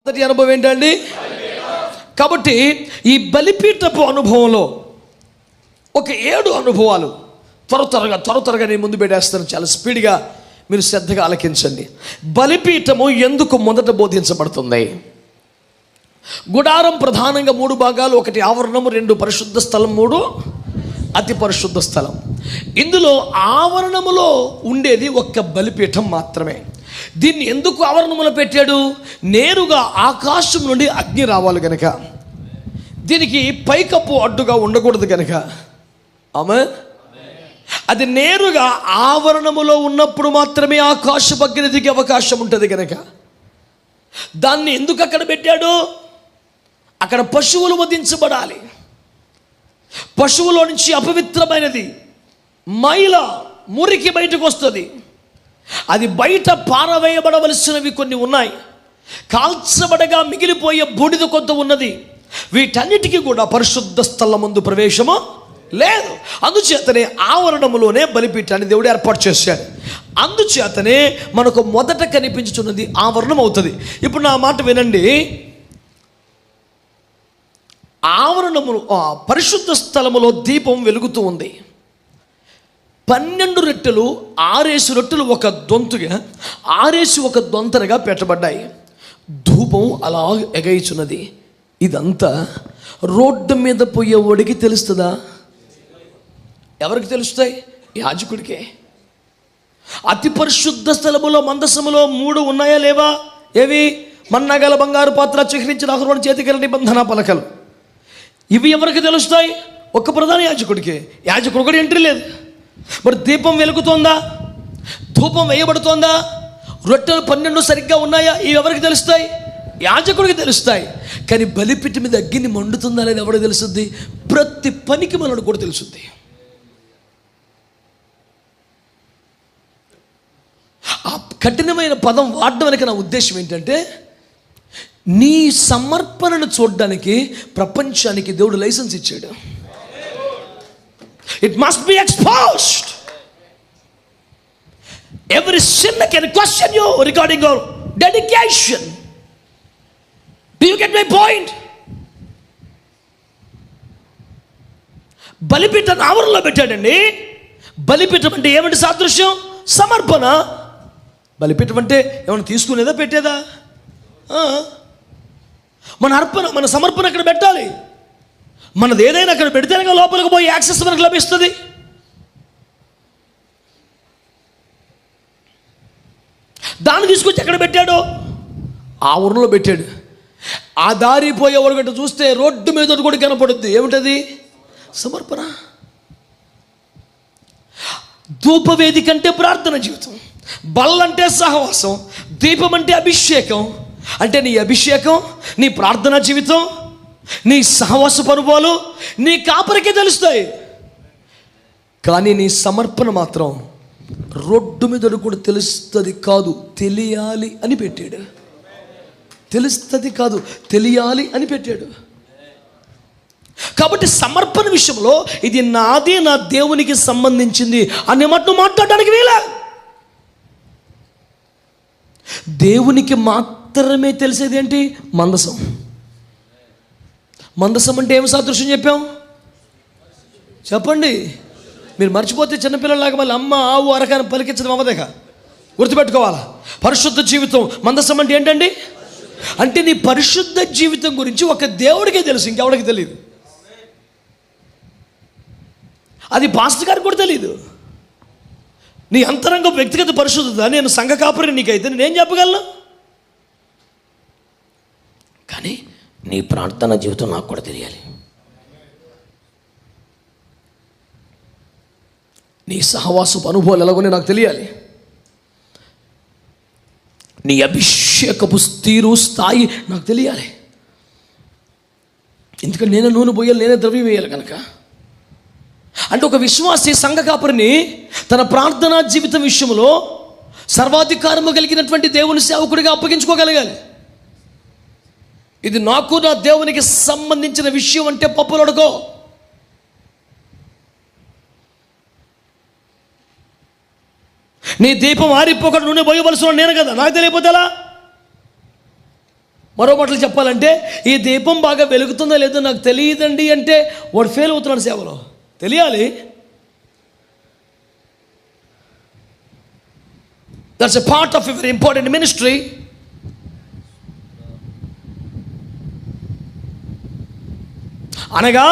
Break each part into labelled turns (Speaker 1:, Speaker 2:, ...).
Speaker 1: మొదటి అనుభవం ఏంటండి? కాబట్టి ఈ బలిపీఠపు అనుభవంలో ఒక 7 అనుభవాలు త్వరగా నేను ముందు పెట్టేస్తాను. చాలా స్పీడ్గా మీరు శ్రద్ధగా ఆలకించండి. బలిపీఠము ఎందుకు మొదట బోధించబడుతుంది? గుడారం ప్రధానంగా 3 భాగాలు. 1 ఆవరణము, 2 పరిశుద్ధ స్థలం, 3 అతి పరిశుద్ధ స్థలం. ఇందులో ఆవరణములో ఉండేది ఒక్క బలిపీఠం మాత్రమే. దీన్ని ఎందుకు ఆవరణములో పెట్టాడు? నేరుగా ఆకాశం నుండి అగ్ని రావాలి గనక, దీనికి పైకప్పు అడ్డుగా ఉండకూడదు గనక. ఆమేన్. అది నేరుగా ఆవరణములో ఉన్నప్పుడు మాత్రమే ఆకాశపు అగ్ని దిగే అవకాశం ఉంటుంది గనక దాన్ని ఎందుకు అక్కడ పెట్టాడు? అక్కడ పశువులు వధించబడాలి. పశువులో నుంచి అపవిత్రమైనది మైల మురికి బయటకు వస్తుంది. అది బయట పారవేయబడవలసినవి కొన్ని ఉన్నాయి. కాల్చబడగా మిగిలిపోయే బూడిద కొంత ఉన్నది. వీటన్నిటికీ కూడా పరిశుద్ధ స్థలం ముందు ప్రవేశము లేదు. అందుచేతనే ఆవరణములోనే బలిపీఠాన్ని దేవుడు ఏర్పాటు చేశాడు. అందుచేతనే మనకు మొదట కనిపించుతున్నది ఆవరణం అవుతుంది. ఇప్పుడు నా మాట వినండి. ఆవరణములు పరిశుద్ధ స్థలములో దీపం వెలుగుతూ ఉంది. 12 రొట్టెలు 6 రొట్టెలు ఒక దొంతుగా 6 ఒక దొంతరగా పెట్టబడ్డాయి. ధూపం అలా ఎగయిచున్నది. ఇదంతా రోడ్డు మీద పోయే ఒడికి తెలుస్తుందా? ఎవరికి తెలుస్తాయి? యాజకుడికే. అతి పరిశుద్ధ స్థలములో మందసములో 3 ఉన్నాయా లేవా? ఏవి? మన్నగల బంగారు పాత్ర, చిహ్నించిన అహరోను చేతికి నిబంధన పలకలు. ఇవి ఎవరికి తెలుస్తాయి? ఒక్క ప్రధాన యాజకుడికే. యాజకుడు కూడా ఎంట్రీ లేదు. మరి దీపం వెలుగుతోందా? ధూపం వేయబడుతోందా? రొట్టెలు 12 సరిగ్గా ఉన్నాయా? ఇవి ఎవరికి తెలుస్తాయి? యాజకుడికి తెలుస్తాయి. కానీ బలిపీఠం మీద అగ్ని మండుతుందా లేదా ఎవరికి తెలుస్తుంది? ప్రతి పనికి మనకు కూడా తెలుస్తుంది. ఆ కఠినమైన పదం వాడడం వెనక నా ఉద్దేశం ఏంటంటే, నీ సమర్పణను చూడడానికి ప్రపంచానికి దేవుడు లైసెన్స్ ఇచ్చాడు. It must be exposed. Every sinner can question you regarding your dedication. Do you get my point? బలిపీఠం ఆవరణలో పెట్టాడండి. బలిపీఠం అంటే ఏమంటే సాదృశ్యం? సమర్పణ. బలిపీఠం అంటే ఏమైనా తీసుకునేదా పెట్టేదా? మన సమర్పణ అక్కడ పెట్టాలి. మనది ఏదైనా అక్కడ పెడితేనే లోపలికి పోయి యాక్సెస్ మనకు లభిస్తుంది. దాన్ని తీసుకొచ్చి ఎక్కడ పెట్టాడు? ఆవరణలో పెట్టాడు. ఆ దారి పోయేవాడు గట్ట చూస్తే రోడ్డు మీద కూడా కనపడుద్ది. ఏమిటది? సమర్పణ. ధూపవేదిక అంటే ప్రార్థన జీవితం, బల్లంటే సహవాసం, దీపం అంటే అభిషేకం. అంటే నీ అభిషేకం, నీ ప్రార్థనా జీవితం, నీ సహవాస అనుభవాలు నీ కాపరికే తెలుస్తాయి. కానీ నీ సమర్పణ మాత్రం రోడ్డు మీద కూడా తెలుస్తుంది కాదు, తెలియాలి అని పెట్టాడు. తెలుస్తుంది కాదు, తెలియాలి అని పెట్టాడు. కాబట్టి సమర్పణ విషయంలో ఇది నాది, నా దేవునికి సంబంధించింది అనే మాట మాట్లాడడానికి వీలే. దేవునికి మాత్రమే తెలిసేది ఏంటి? మందసం. మందసం అంటే ఏమి సాదృశ్యం చెప్పాం? చెప్పండి. మీరు మర్చిపోతే చిన్నపిల్లలాగా మళ్ళీ అమ్మ ఆవు అరకాన్ని పలికించడం అవ్వదేక. గుర్తుపెట్టుకోవాలా. పరిశుద్ధ జీవితం మందసం అంటే ఏంటండి? అంటే నీ పరిశుద్ధ జీవితం గురించి ఒక దేవుడికే తెలుసు, ఇంకెవడికి తెలియదు. అది పాస్టర్ గారికి కూడా తెలియదు. నీ అంతరంగ వ్యక్తిగత పరిశుద్ధత నేను సంఘ కాపరి నీకైతే నేనేం చెప్పగలను? కానీ నీ ప్రార్థన జీవితం నాకు కూడా తెలియాలి. నీ సహవాసపు అనుభవాలు ఎలాగోనే నాకు తెలియాలి. నీ అభిషేకపు స్థాయి నాకు తెలియాలి. ఎందుకంటే నేనే నూనె పోయాలి, నేనే ద్రవ్యం వేయాలి కనుక. అంటే ఒక విశ్వాసి సంఘ కాపరిని తన ప్రార్థనా జీవితం విషయంలో సర్వాధికారము కలిగినటువంటి దేవుని సేవకుడిగా అప్పగించుకోగలగాలి. ఇది నాకు నా దేవునికి సంబంధించిన విషయం అంటే పప్పులడుకో. నీ దీపం ఆరిపోకుండా నూనె పోయవలసిన నేను కదా, నాకు తెలియపోతే ఎలా? మరో మాటలు చెప్పాలంటే ఈ దీపం బాగా వెలుగుతుందో లేదో నాకు తెలియదండి అంటే వాడు ఫెయిల్ అవుతున్నాడు సేవలో. తెలియాలి. That's a part of a very important ministry. అనగా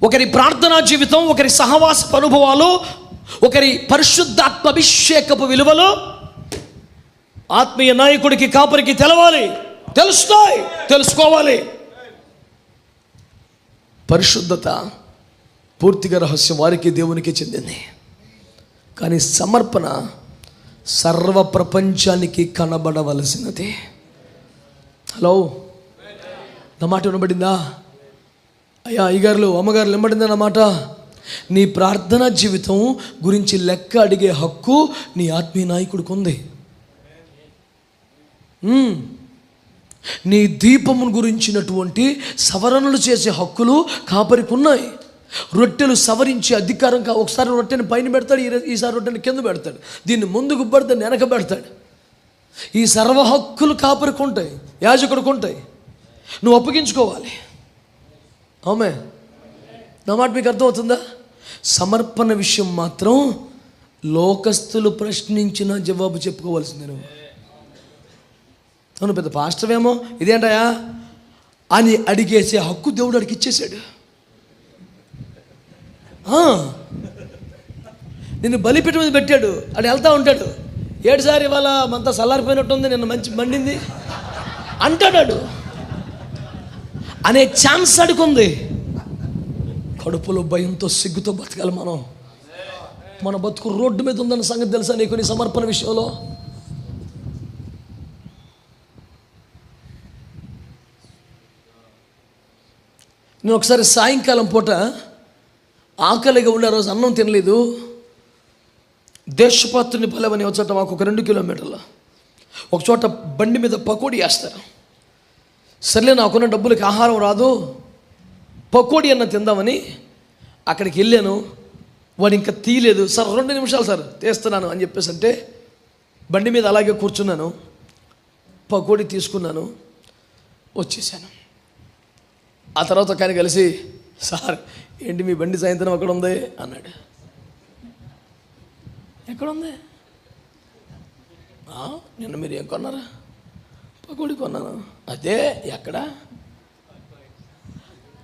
Speaker 1: ఒకరి ప్రార్థనా జీవితం, ఒకరి సహవాస అనుభవాలు, ఒకరి పరిశుద్ధాత్మ అభిషేకపు విలువలు ఆత్మీయ నాయకుడికి, కాపరికి తెలవాలి, తెలుస్తాయి, తెలుసుకోవాలి. పరిశుద్ధత పూర్తిగా రహస్యం వారికి, దేవునికి చెందింది. కానీ సమర్పణ సర్వ ప్రపంచానికి కనబడవలసినది. హలో, నా మాట వినబడిందా? అయ్యా అయ్యగారులు, అమ్మగారులు వినబడిందా నా మాట? నీ ప్రార్థనా జీవితం గురించి లెక్క అడిగే హక్కు నీ ఆత్మీయ నాయకుడికి ఉంది. నీ దీపమును గురించినటువంటి సవరణలు చేసే హక్కులు కాపరికి ఉన్నాయి. రొట్టెలు సవరించే అధికారం ఒకసారి రొట్టెని పైన పెడతాడు, ఈసారి రొట్టెని కింద పెడతాడు, దీన్ని ముందుకు పెడతాడు, వెనక పెడతాడు. ఈ సర్వ హక్కులు కాపరికి ఉంటాయి, యాజకుడికి ఉంటాయి. నువ్వు అప్పగించుకోవాలి. ఆమె నా మాట మీకు అర్థమవుతుందా? సమర్పణ విషయం మాత్రం లోకస్తులు ప్రశ్నించిన జవాబు చెప్పుకోవాల్సిందే. నువ్వు పెద్ద పాస్టర్వేమో ఇదేంటయా అని అడిగేసే హక్కు దేవుడు అడిగి ఇచ్చేశాడు. నిన్ను బలిపీఠం మీద పెట్టాడు, అని వెళ్తూ ఉంటాడు. ఏడుసారి ఇవాళ అంతా సల్లారిపోయినట్టుంది, నిన్న మంచి మండింది అంటాడు. అనే ఛాన్స్ అడుగుంది. కడుపులో భయంతో, సిగ్గుతో బతకాలి మనం. మన బతుకు రోడ్డు మీద ఉందన్న సంగతి తెలుసా నీకు? నీ సమర్పణ విషయంలో నేను ఒకసారి సాయంకాలం పూట ఆకలిగా ఉన్న రోజు అన్నం తినలేదు. దేశపాత్రుని పొలవని ఒక చోట మాకు ఒక 2 కిలోమీటర్లు ఒక చోట బండి మీద పకోడీ వేస్తారు. సర్లే నాకున్న డబ్బులకి ఆహారం రాదు, పకోడీ అన్న తిందామని అక్కడికి వెళ్ళాను. వాడు ఇంకా తీయలేదు. సార్ 2 నిమిషాలు సార్ తీస్తున్నాను అని చెప్పేసి అంటే బండి మీద అలాగే కూర్చున్నాను, పకోడీ తీసుకున్నాను, వచ్చేసాను. ఆ తర్వాత కానీ కలిసి, సార్ ఏంటి మీ బండి సాయంత్రం అక్కడ ఉంది అన్నాడు. ఎక్కడుంది? నిన్న మీరు ఏం కొన్నారా? పకోడీ కొన్నాను. అదే ఎక్కడ?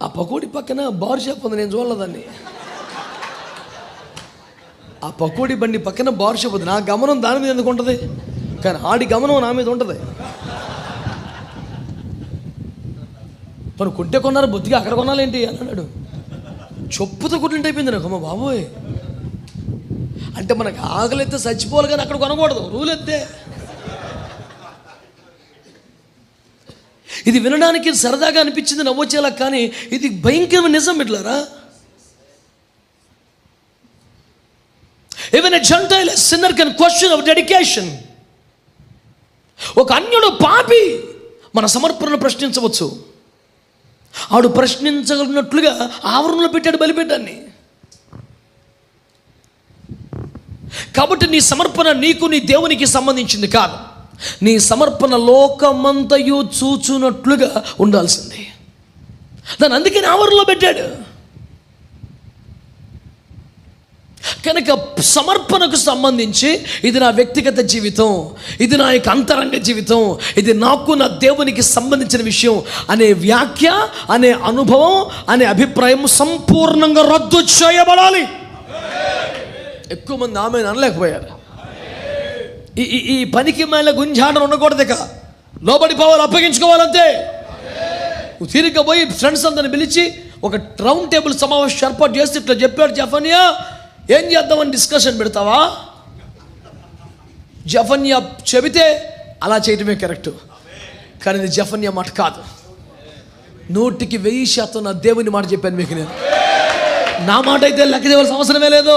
Speaker 1: ఆ పకోడీ పక్కన బార్ షాప్ ఉంది, నేను చూడలేదాన్ని. ఆ పకోడీ బండి పక్కన బార్ షాప్ ఉంది. నా గమనం దాని మీద ఎందుకు ఉంటుంది, కానీ ఆడి గమనం నా మీద ఉంటుంది. మరి కొంటే కొన్నారు, బొత్తిగా అక్కడ కొనాలేంటి అని అన్నాడు. చొప్పుతో కొట్టినట్టు అయిపోయింది నాకు. అమ్మ బాబోయ్, అంటే మనకు ఆకలి ఎత్తే చచ్చిపోవాలి కానీ అక్కడ కొనకూడదు, రూల్ ఎత్తే. ఇది వినడానికి సరదాగా అనిపించింది, నవ్వొచ్చేలా, కానీ ఇది భయంకరమైన నిజం బిడ్డలారా. Even a Gentile, a sinner can question our dedication. ఒక అన్యుడు పాపి మన సమర్పణను ప్రశ్నించవచ్చు. ఆడు ప్రశ్నించగలిగినట్లుగా ఆవరణలో పెట్టాడు బలిపీఠాన్ని. కాబట్టి నీ సమర్పణ నీకు, నీ దేవునికి సంబంధించింది కాదు. నీ సమర్పణ లోకమంతయు చూచునట్లుగా ఉండాల్సింది. దాన్ని అందుకని ఆవరణలో పెట్టాడు. కనుక సమర్పణకు సంబంధించి ఇది నా వ్యక్తిగత జీవితం, ఇది నా యొక్క అంతరంగ జీవితం, ఇది నాకు నా దేవునికి సంబంధించిన విషయం అనే వ్యాఖ్య, అనే అనుభవం, అనే అభిప్రాయం సంపూర్ణంగా రద్దు చేయబడాలి. ఎక్కువ మంది ఆమె అనలేకపోయారు. ఈ పనికి మేల గుంజాటం ఉండకూడదు. ఇక లోబడిపోవాలి, అప్పగించుకోవాలంతే. తిరిగి పోయి ఫ్రెండ్స్ అందరిని పిలిచి ఒక రౌండ్ టేబుల్ సమావేశం ఏర్పాటు చేసి ఇట్లా చెప్పాడు జెఫన్యా, ఏం చేద్దామని డిస్కషన్ పెడతావా? జెఫన్యా చెబితే అలా చేయటమే కరెక్ట్, కానీ ఇది జెఫన్యా మాట కాదు. 100% నా దేవుని మాట చెప్పాను మీకు. నేను నా మాట అయితే లెక్క చేయవలసిన అవసరమే లేదు.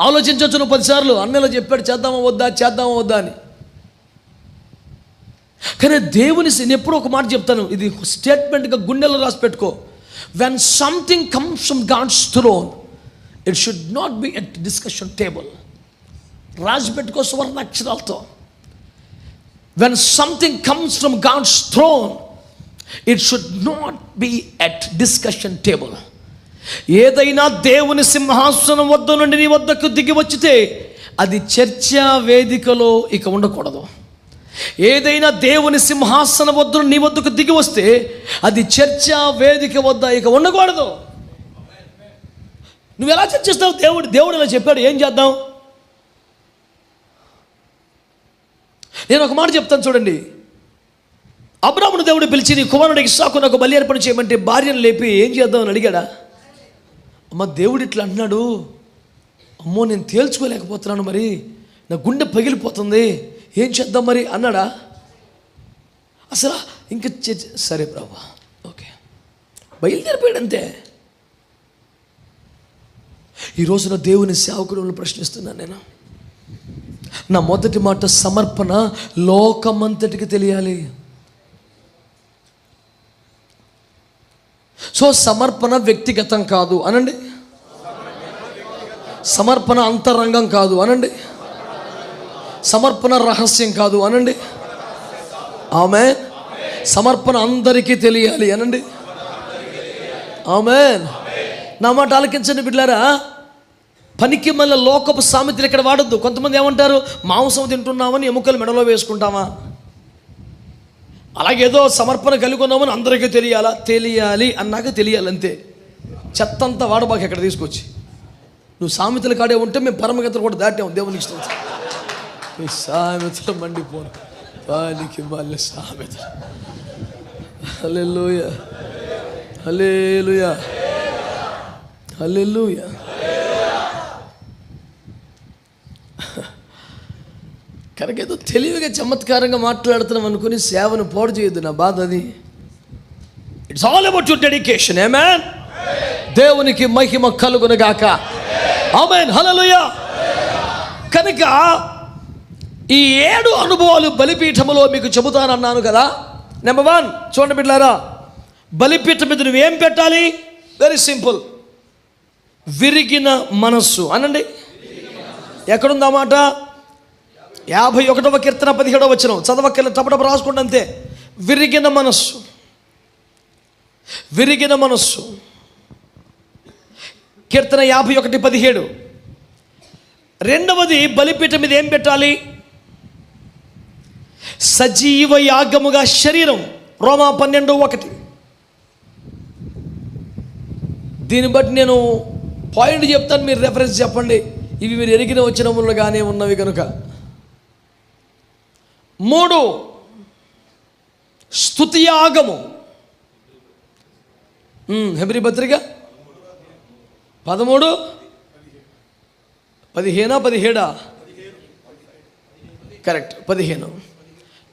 Speaker 1: ఆలోచించవచ్చు నువ్వు 10 సార్లు, అన్నలో చెప్పాడు చేద్దామా వద్దా అని. కానీ దేవుని నేను ఎప్పుడూ ఒక మాట చెప్తాను, ఇది స్టేట్మెంట్గా గుండెలో రాసి పెట్టుకో. When something comes from God's throne, it should not be at discussion table. రాసి పెట్టుకో సువర్ణ అక్షరాలతో. when something comes from God's throne, it should not be at discussion table. ఏదైనా దేవుని సింహాసనం వద్ద నుండి నీ వద్దకు దిగి వచ్చితే అది చర్చా వేదికలో ఇక ఉండకూడదు. ఏదైనా దేవుని సింహాసనం వద్ద నుండి నీ వద్దకు దిగి వస్తే అది చర్చా వేదిక వద్ద ఇక ఉండకూడదు. నువ్వు ఎలా చర్చిస్తావు? దేవుడు ఇలా చెప్పాడు, ఏం చేద్దాం? నేను ఒక మాట చెప్తాను చూడండి. అబ్రాహామును దేవుడు పిలిచి, నీ కుమారుడు ఇస్సాకు నాకు బలి అర్పణ చేయమంటే భార్యను లేపి ఏం చేద్దామని అడిగాడా? అమ్మ, దేవుడు ఇట్లా అంటున్నాడు, అమ్మో నేను తేల్చుకోలేకపోతున్నాను, మరి నా గుండె పగిలిపోతుంది, ఏం చేద్దాం మరి అన్నాడా? అసలు ఇంకా సరే ప్రభా, ఓకే, బయలుదేరిపోయాడు అంతే. ఈ రోజున దేవుని సేవకులను ప్రశ్నిస్తున్నాను నేను. నా మొదటి మాట, సమర్పణ లోకమంతటికి తెలియాలి. సో సమర్పణ వ్యక్తిగతం కాదు అనండి, సమర్పణ అంతరంగం కాదు అనండి, సమర్పణ రహస్యం కాదు అనండి, ఆమేన్. సమర్పణ అందరికీ తెలియాలి అనండి, ఆమేన్. నా మాట ఆలకించండి బిడ్డలారా. పనికి మళ్ళీ లోకపు సామెతలు ఇక్కడ వాడద్దు. కొంతమంది ఏమంటారు, మాంసం తింటున్నామని ఎముకలు మెడలో వేసుకుంటామా? అలాగేదో సమర్పణ కలిగి ఉన్నామని అందరికీ తెలియాలి అన్నాక తెలియాలి అంతే. చెత్తంతా వాడబాకి ఎక్కడ తీసుకొచ్చి. నువ్వు సామెతలు కాడే ఉంటే మేము పరమగతలు కూడా దాటాము. దేవునికి ఇష్టం మీ సామెతలు మండిపోను వానికి మళ్ళీ సామెతలు. హల్లెలూయా, హల్లెలూయా, హల్లెలూయా. కనుక ఏదో తెలివిగా చమత్కారంగా మాట్లాడుతున్నాం అనుకుని సేవను పాడు చేయొద్దు. నా బాధ అది. It's all about your dedication. Amen. దేవునికి మహిమ కలుగును గాక. ఆమేన్, హల్లెలూయా. కనుక ఈ 7 అనుభవాలు బలిపీఠములో మీకు చెబుతానన్నాను కదా. నెంబర్ 1 చూడండి బిడ్డలారా, బలిపీఠం మీద నువ్వేం పెట్టాలి? వెరీ సింపుల్, విరిగిన మనస్సు అనండి. ఎక్కడుందా మాట? 51వ కీర్తన 17వ వచనం. చదవక్కర్లేదు, టపటప రాసుకోండి అంతే. విరిగిన మనస్సు, విరిగిన మనస్సు. కీర్తన 51:17. రెండవది, బలిపీఠం మీద ఏం పెట్టాలి? సజీవ యాగముగా శరీరం. రోమా 12:1. దీన్ని బట్టి నేను పాయింట్ చెప్తాను, మీరు రెఫరెన్స్ చెప్పండి. ఇవి మీరు ఎరిగిన వచనములుగానే ఉన్నవి కనుక. 3 స్తుతి యాగము. హెబ్రీ పత్రిక 13, 15, 17 కరెక్ట్, 15.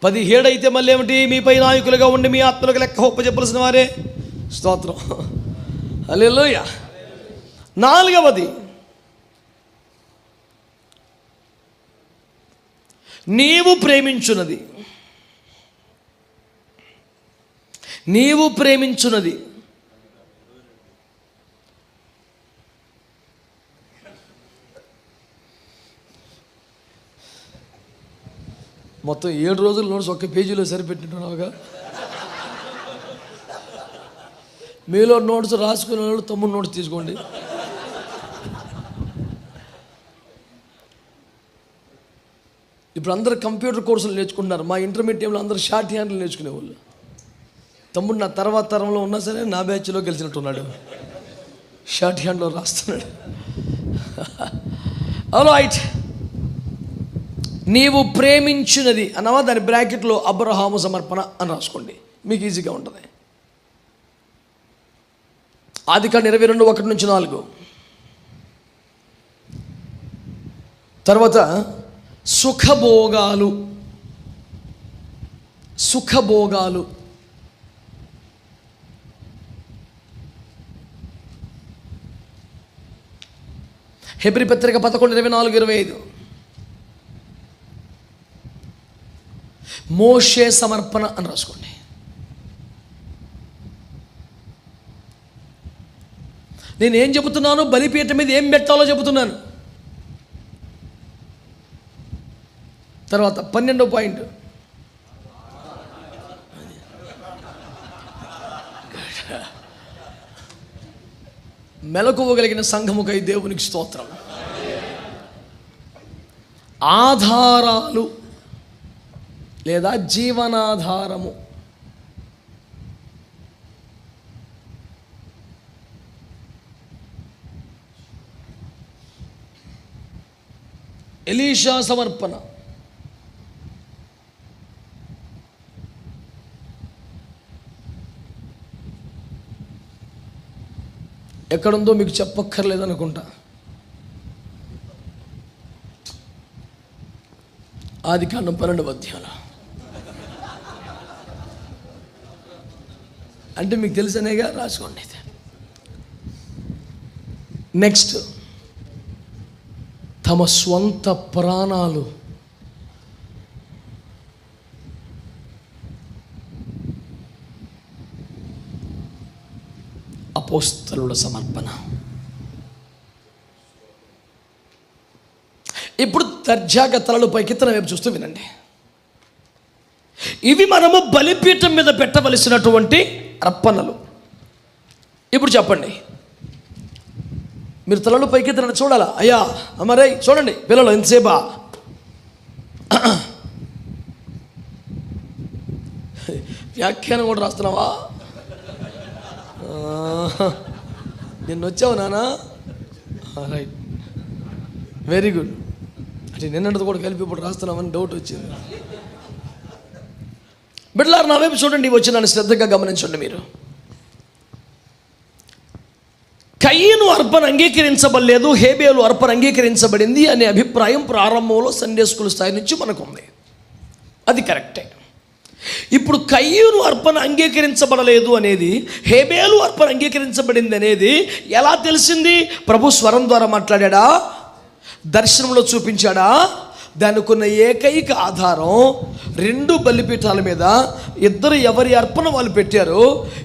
Speaker 1: 17 అయితే మళ్ళీ ఏమిటి? మీపై నాయకులుగా ఉండి మీ ఆత్మలకు లెక్క ఒప్ప చెప్పవలసిన వారే. స్తోత్రం, హల్లెలూయా. 4వది, నీవు ప్రేమించున్నది. నీవు ప్రేమించున్నది. మొత్తం 7 రోజుల నోట్స్ ఒక్క పేజీలో సరిపెట్టింటున్నావుగా. మీలో నోట్స్ రాసుకునే వాళ్ళు తమ్ముడు నోట్స్ తీసుకోండి. ఇప్పుడు అందరు కంప్యూటర్ కోర్సులు నేర్చుకుంటున్నారు. మా ఇంటర్మీడియట్లో అందరూ షార్ట్ హ్యాండ్లు నేర్చుకునేవాళ్ళు. తమ్ముడు నా తర్వాత తరంలో ఉన్నా సరే నా బ్యాచ్లో గెలిచినట్టున్నాడు, షార్ట్ హ్యాండ్లో రాస్తున్నాడు. ఆల్రైట్, నీవు ప్రేమించినది అన్నవా, దాని బ్రాకెట్లో అబ్రహాము సమర్పణ అని రాసుకోండి, మీకు ఈజీగా ఉంటుంది. ఆదికాండం 22:1-4. తర్వాత సుఖభోగాలు. సుఖభోగాలు. హెబ్రీ పత్రిక 11:24-25. మోషే సమర్పణ అని రాసుకోండి. నేనేం చెబుతున్నాను? బలిపీఠం మీద ఏం పెట్టాలో చెబుతున్నాను. తర్వాత 12వ పాయింట్, మెలకువగలిగిన సంఘముకై దేవునికి స్తోత్రం. ఆధారాలు లేదా జీవనాధారము. ఎలీషా సమర్పణ. ఎక్కడుందో మీకు చెప్పక్కర్లేదనుకుంటా. ఆదికాండం 12వ అధ్యాయంలో. అంటే మీకు తెలుసనేగా, రాసుకోండి. నెక్స్ట్, తమ స్వంత ప్రాణాలు అపోస్తలుల సమర్పణ. ఇప్పుడు దర్జాగా తలలు పైకెత్తన వైపు చూస్తూ వినండి. ఇవి మనము బలిపీఠం మీద పెట్టవలసినటువంటి అర్పణలు. ఇప్పుడు చెప్పండి, మీరు తలలు పైకెత్తన చూడాలా? అయ్యా అమరై చూడండి పిల్లలు, ఎంతసేపా? వ్యాఖ్యానం కూడా రాస్తున్నావా? నిన్న వచ్చావు నానా? Right, very good. అంటే నిన్నటిది కూడా కలిపి ఇప్పుడు రాస్తున్నామని డౌట్ వచ్చింది. బిడ్డలారా, నా వైపు చూడండి, వచ్చి నన్ను శ్రద్ధగా గమనించండి. మీరు కయీను అర్పణ అంగీకరించబడలేదు, హేబేలు అర్పణ అంగీకరించబడింది అనే అభిప్రాయం ప్రారంభంలో సండే స్కూల్ స్థాయి నుంచి మనకు ఉంది. అది కరెక్టే. ఇప్పుడు కయీను అర్పణ అంగీకరించబడలేదు అనేది, హేబేలు అర్పణ అంగీకరించబడింది అనేది ఎలా తెలిసింది? ప్రభు స్వరం ద్వారా మాట్లాడా? దర్శనంలో చూపించాడా? దానికి ఉన్న ఏకైక ఆధారం, 2 బలిపీఠాల మీద ఇద్దరు ఎవరి అర్పణ వాళ్ళు పెట్టారు.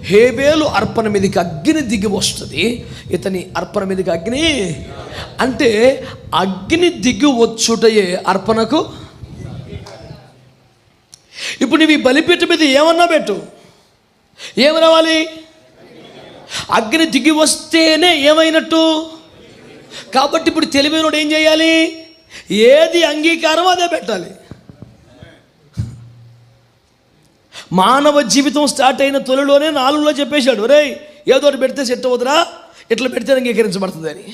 Speaker 1: హేబేలు అర్పణ మీదకి అగ్ని దిగి వస్తుంది, ఇతని అర్పణ మీదకి అగ్ని. అంటే అగ్ని దిగి వచ్చుటయే అర్పణకు. ఇప్పుడు నువ్వు ఈ బలిపీఠం మీద ఏమన్నా పెట్టు, ఏమి రావాలి? అగ్ని దిగి వస్తేనే ఏమైనట్టు. కాబట్టి ఇప్పుడు తెలివైనోడు ఏం చేయాలి? ఏది అంగీకారం అదే పెట్టాలి. మానవ జీవితం స్టార్ట్ అయిన తొలిలోనే 4లో చెప్పేశాడు, రే ఏదో పెడితే సెట్ అవుతురా, ఇట్లా పెడితే అంగీకరించబడుతుంది అని.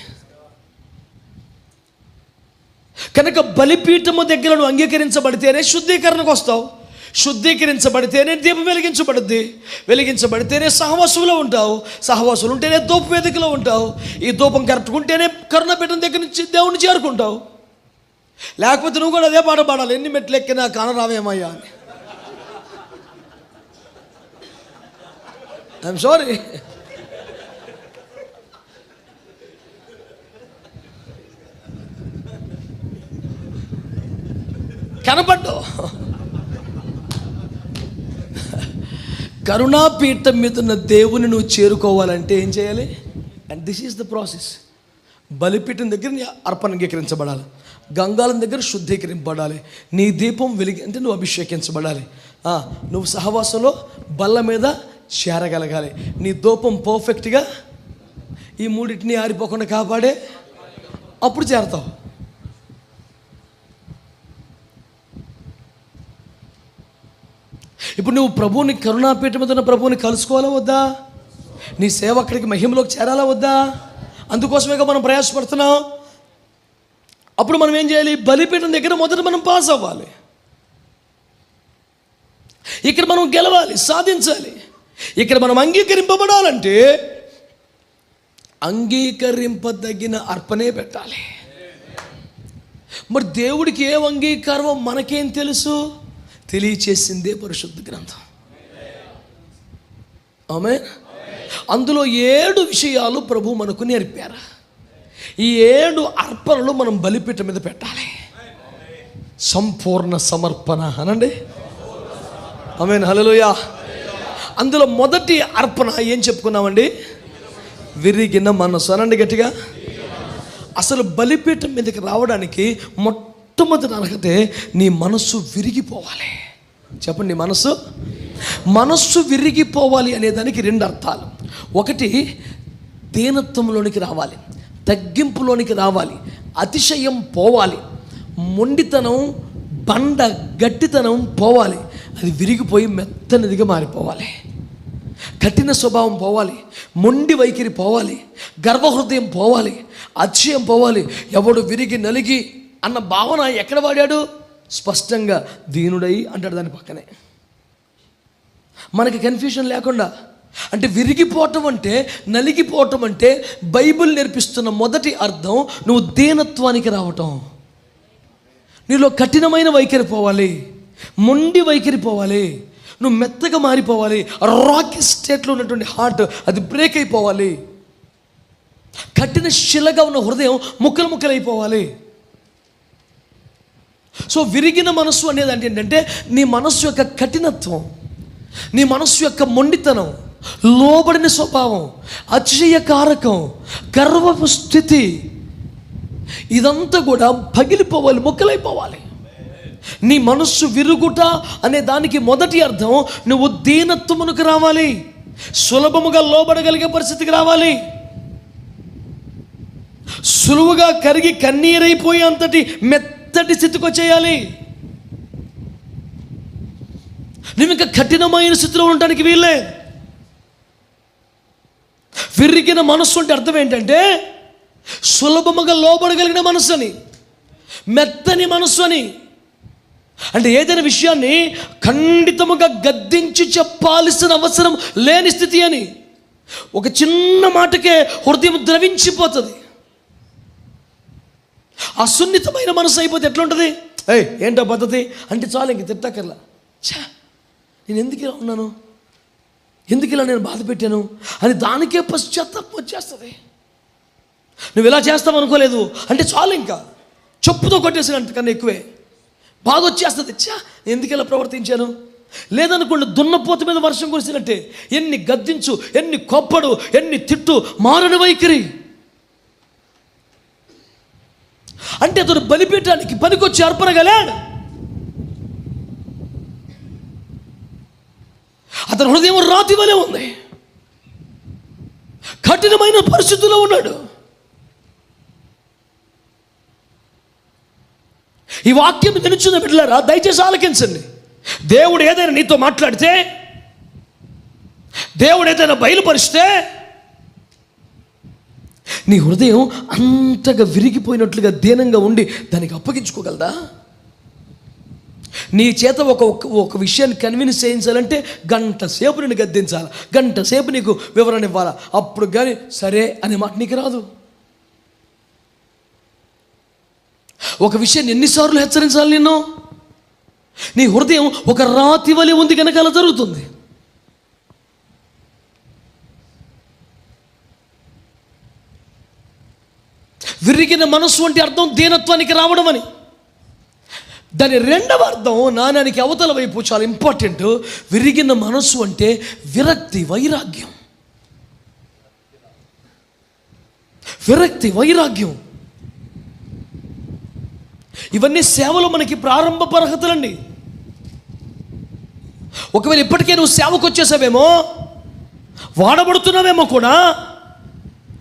Speaker 1: కనుక బలిపీఠము దగ్గర నువ్వు అంగీకరించబడితేనే శుద్ధీకరణకు వస్తావు. శుద్ధీకరించబడితేనే దీపం వెలిగించబడుద్ది. వెలిగించబడితేనే సహవాసులో ఉంటావు. సహవాసులు ఉంటేనే ధూప వేదికలో ఉంటావు. ఈ ధూపం కరెక్ట్గా ఉంటేనే కరుణపీఠం దగ్గర నుంచి దేవుణ్ణి చేరుకుంటావు. లేకపోతే నువ్వు కూడా అదే పాట పాడాలి, ఎన్ని మెట్లు ఎక్కినా కానరావేమయ్యా అని. I'm sorry. కనపడ్డు. కరుణాపీఠం మీద ఉన్న దేవుని నువ్వు చేరుకోవాలంటే ఏం చేయాలి? And this is the process. బలిపీఠం దగ్గర నీ అర్పణ అంగీకరించబడాలి, గంగాలం దగ్గర శుద్ధీకరింపబడాలి, నీ దీపం వెలిగి అంటే నువ్వు అభిషేకించబడాలి, నువ్వు సహవాసంలో బల్ల మీద చేరగలగాలి, నీ ధూపం పర్ఫెక్ట్గా ఈ మూడింటిని ఆరిపోకుండా కాపాడే అప్పుడు చేరతావు. ఇప్పుడు నువ్వు ప్రభువుని, కరుణాపీఠం మీద ఉన్న ప్రభువుని కలుసుకోవాలా వద్దా? నీ సేవ అక్కడికి మహిమలోకి చేరాలా వద్దా? అందుకోసమేగా మనం ప్రయాసపడుతున్నాం. అప్పుడు మనం ఏం చేయాలి? బలిపీఠం దగ్గర మొదట మనం పాస్ అవ్వాలి. ఇక్కడ మనం గెలవాలి, సాధించాలి. ఇక్కడ మనం అంగీకరింపబడాలంటే అంగీకరింపదగిన అర్పణే పెట్టాలి. మరి దేవుడికి ఏ అంగీకారమో మనకేం తెలుసు? తెలియచేసిందే పరిశుద్ధ గ్రంథం. ఆమేన్. అందులో 7 విషయాలు ప్రభు మనకు నేర్పారు. ఈ 7 అర్పణలు మనం బలిపీఠం మీద పెట్టాలి. సంపూర్ణ సమర్పణ అనండి. ఆమేన్, హల్లెలూయా. అందులో మొదటి అర్పణ ఏం చెప్పుకున్నామండి? విరిగిన మనసు అనండి గట్టిగా. అసలు బలిపీఠం మీదకి రావడానికి మొట్టమొదటి అర్హతే నీ మనస్సు విరిగిపోవాలి. చెప్పండి, మనస్సు విరిగిపోవాలి అనేదానికి 2 అర్థాలు. ఒకటి దీనత్వంలోనికి రావాలి, తగ్గింపులోనికి రావాలి, అతిశయం పోవాలి, మొండితనం బండ గట్టితనం పోవాలి, అది విరిగిపోయి మెత్తనిదిగా మారిపోవాలి. కఠిన స్వభావం పోవాలి, మొండి వైఖరి పోవాలి, గర్వహృదయం పోవాలి, అతిశయం పోవాలి. ఎవడు విరిగి నలిగి అన్న భావన ఎక్కడ వాడాడు? స్పష్టంగా దీనుడై అంటాడు దాని పక్కనే. మనకి కన్ఫ్యూజన్ లేకుండా, అంటే విరిగిపోవటం అంటే, నలిగిపోవటం అంటే బైబిల్ నేర్పిస్తున్న మొదటి అర్థం నువ్వు దీనత్వానికి రావటం. నీలో కఠినమైన వైఖరి పోవాలి, మొండి వైఖరి పోవాలి, నువ్వు మెత్తగా మారిపోవాలి. రాకీ స్టేట్లో ఉన్నటువంటి హార్ట్ అది బ్రేక్ అయిపోవాలి. కఠిన శిలగా ఉన్న హృదయం ముక్కలు ముక్కలైపోవాలి. సో విరిగిన మనస్సు అనేది అంటే ఏంటంటే నీ మనస్సు యొక్క కఠినత్వం, నీ మనస్సు యొక్క మొండితనం, లోబడిన స్వభావం, అతిశయకారకం, గర్వపు స్థితి, ఇదంతా కూడా పగిలిపోవాలి, ముక్కలైపోవాలి. నీ మనస్సు విరుగుట అనే దానికి మొదటి అర్థం నువ్వు దీనత్వమునకు రావాలి, సులభముగా లోబడగలిగే పరిస్థితికి రావాలి, సులువుగా కరిగి కన్నీరైపోయే అంతటి మెత్తటి స్థితికి వచ్చేయాలి. నువ్వు ఇంకా కఠినమైన స్థితిలో ఉండటానికి వీళ్ళే. విరిగిన మనస్సు అంటే అర్థం ఏంటంటే సులభముగా లోబడగలిగిన మనస్సు అని, మెత్తని మనస్సు అని. అంటే ఏదైనా విషయాన్ని ఖండితముగా గద్దించి చెప్పాల్సిన అవసరం లేని స్థితి అని. ఒక చిన్న మాటకే హృదయం ద్రవించిపోతుంది. ఆ సున్నితమైన మనసు అయిపోతే ఎట్లుంటుంది? ఏంటో పద్ధతి అంటే చాలు, ఇంక తిట్టకర్లా. నేను ఎందుకు ఇలా ఉన్నాను, ఎందుకు ఇలా నేను బాధ పెట్టాను అని దానికే పశ్చాత్తాపం వచ్చేస్తుంది. నువ్వు ఇలా చేస్తావు అనుకోలేదు అంటే చాలు, ఇంకా చెప్పుతో కొట్టేసినంతకన్నా ఎక్కువే బాధ వచ్చేస్తుంది. ఎందుకు ఇలా ప్రవర్తించాను? లేదనుకోండి, దున్నపోత మీద వర్షం కురిసినట్టే ఎన్ని గద్దించు, ఎన్ని కొప్పడు, ఎన్ని తిట్టు, మారని వైఖరి. అంటే అతను బలిపీఠానికి పనికొచ్చి అర్పణగలేడు. అతని హృదయం రాతి వలె ఉంది, కఠినమైన పరిస్థితుల్లో ఉన్నాడు. ఈ వాక్యం తెలుసున్న బిడ్డలారా, దయచేసి ఆలకించండి. దేవుడు ఏదైనా నీతో మాట్లాడితే, దేవుడు ఏదైనా బయలుపరిస్తే, నీ హృదయం అంతగా విరిగిపోయినట్లుగా దీనంగా ఉండి దానికి అప్పగించుకోగలదా? నీ చేత ఒక విషయాన్ని కన్విన్స్ చేయించాలంటే గంట సేపు నేను గద్దించాలి, గంట సేపు నీకు వివరణ ఇవ్వాలా, అప్పుడు కానీ సరే అనే మాట నీకు రాదు. ఒక విషయాన్ని ఎన్నిసార్లు హెచ్చరించాలి నిన్ను? నీ హృదయం ఒక రాతి వలె ఉంది కనుక అలా జరుగుతుంది. విరిగిన మనస్సు అంటే అర్థం దీనత్వానికి రావడం అని. దాని రెండవ అర్థం నాణానికి అవతల వైపు చాలా ఇంపార్టెంట్. విరిగిన మనస్సు అంటే విరక్తి, వైరాగ్యం. విరక్తి, వైరాగ్యం ఇవన్నీ సేవలో మనకి ప్రారంభ అర్హతలండి. ఒకవేళ ఇప్పటికే నువ్వు సేవకు వచ్చేసావేమో, వాడబడుతున్నావేమో కూడా,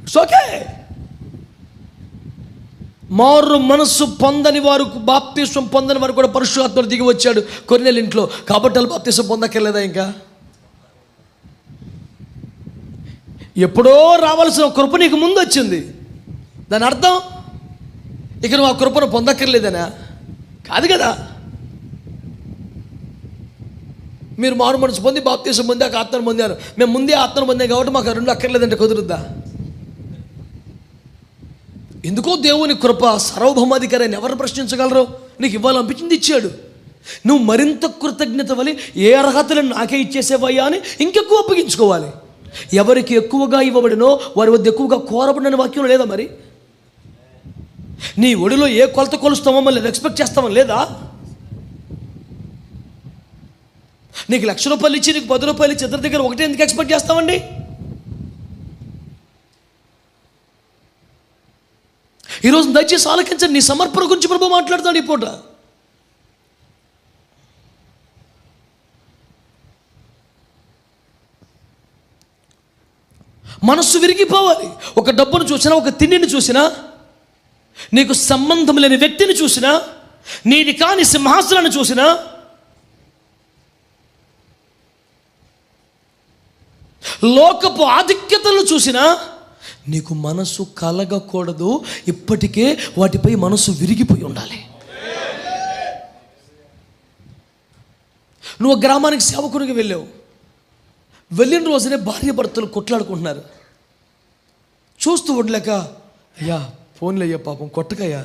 Speaker 1: ఇట్స్ ఓకే. మారు మనస్సు పొందని వారు, బాప్తిస్వం పొందని వారు కూడా పరిశుద్ధాత్ముడు దిగి వచ్చాడు కొర్నేలు ఇంట్లో, కాబట్టి వాళ్ళు బాప్తిస్వం పొందక్కర్లేదా? ఇంకా ఎప్పుడో రావాల్సిన కృప నీకు ముందు వచ్చింది. దాని అర్థం ఇక నువ్వు ఆ కృపను పొందక్కర్లేదనా? కాదు కదా. మీరు మారు మనసు పొంది బాప్తిస్వం పొంది ఆ ఆత్మను పొందారు, మేము ముందే ఆత్మను పొందాం కాబట్టి మాకు రెండు అక్కర్లేదంటే కుదురుద్దా? ఎందుకో దేవుని కృప సార్వభౌమాధికారి అని ఎవరు ప్రశ్నించగలరు? నీకు ఇవ్వాలనిపించింది ఇచ్చాడు. నువ్వు మరింత కృతజ్ఞత వల్ల ఏ అర్హతలను నాకే ఇచ్చేసేవయ్యా అని ఇంకెక్కువ అప్పగించుకోవాలి. ఎవరికి ఎక్కువగా ఇవ్వబడినో వారి వద్ద ఎక్కువగా కోరబడిన వాక్యం లేదా? మరి నీ ఒడిలో ఏ కొలత కొలుస్తామో మళ్ళీ ఎక్స్పెక్ట్ చేస్తామో లేదా? నీకు ₹1,00,000 ఇచ్చి నీకు ₹10 ఇచ్చి ఇద్దరి దగ్గర ఒకటే ఎందుకు ఎక్స్పెక్ట్ చేస్తామండి? ఈరోజు దయచేసి ఆలకించండి. నీ సమర్పణ గురించి ప్రభు మాట్లాడతాడు ఈ పూట. మనస్సు విరిగిపోవాలి. ఒక డబ్బును చూసినా, ఒక తిండిని చూసినా, నీకు సంబంధం లేని వ్యక్తిని చూసినా, నీది కాని సింహాసనాన్ని చూసినా, లోకపు ఆధిక్యతలను చూసినా నీకు మనసు కలగకూడదు. ఇప్పటికే వాటిపై మనసు విరిగిపోయి ఉండాలి. నువ్వు గ్రామానికి సేవకుడికి వెళ్ళావు. వెళ్ళిన రోజునే భార్య భర్తలు కొట్లాడుకుంటున్నారు. చూస్తూ ఉండలేక, అయ్యా ఫోన్లయ్యా, పాపం కొట్టకయ్యా,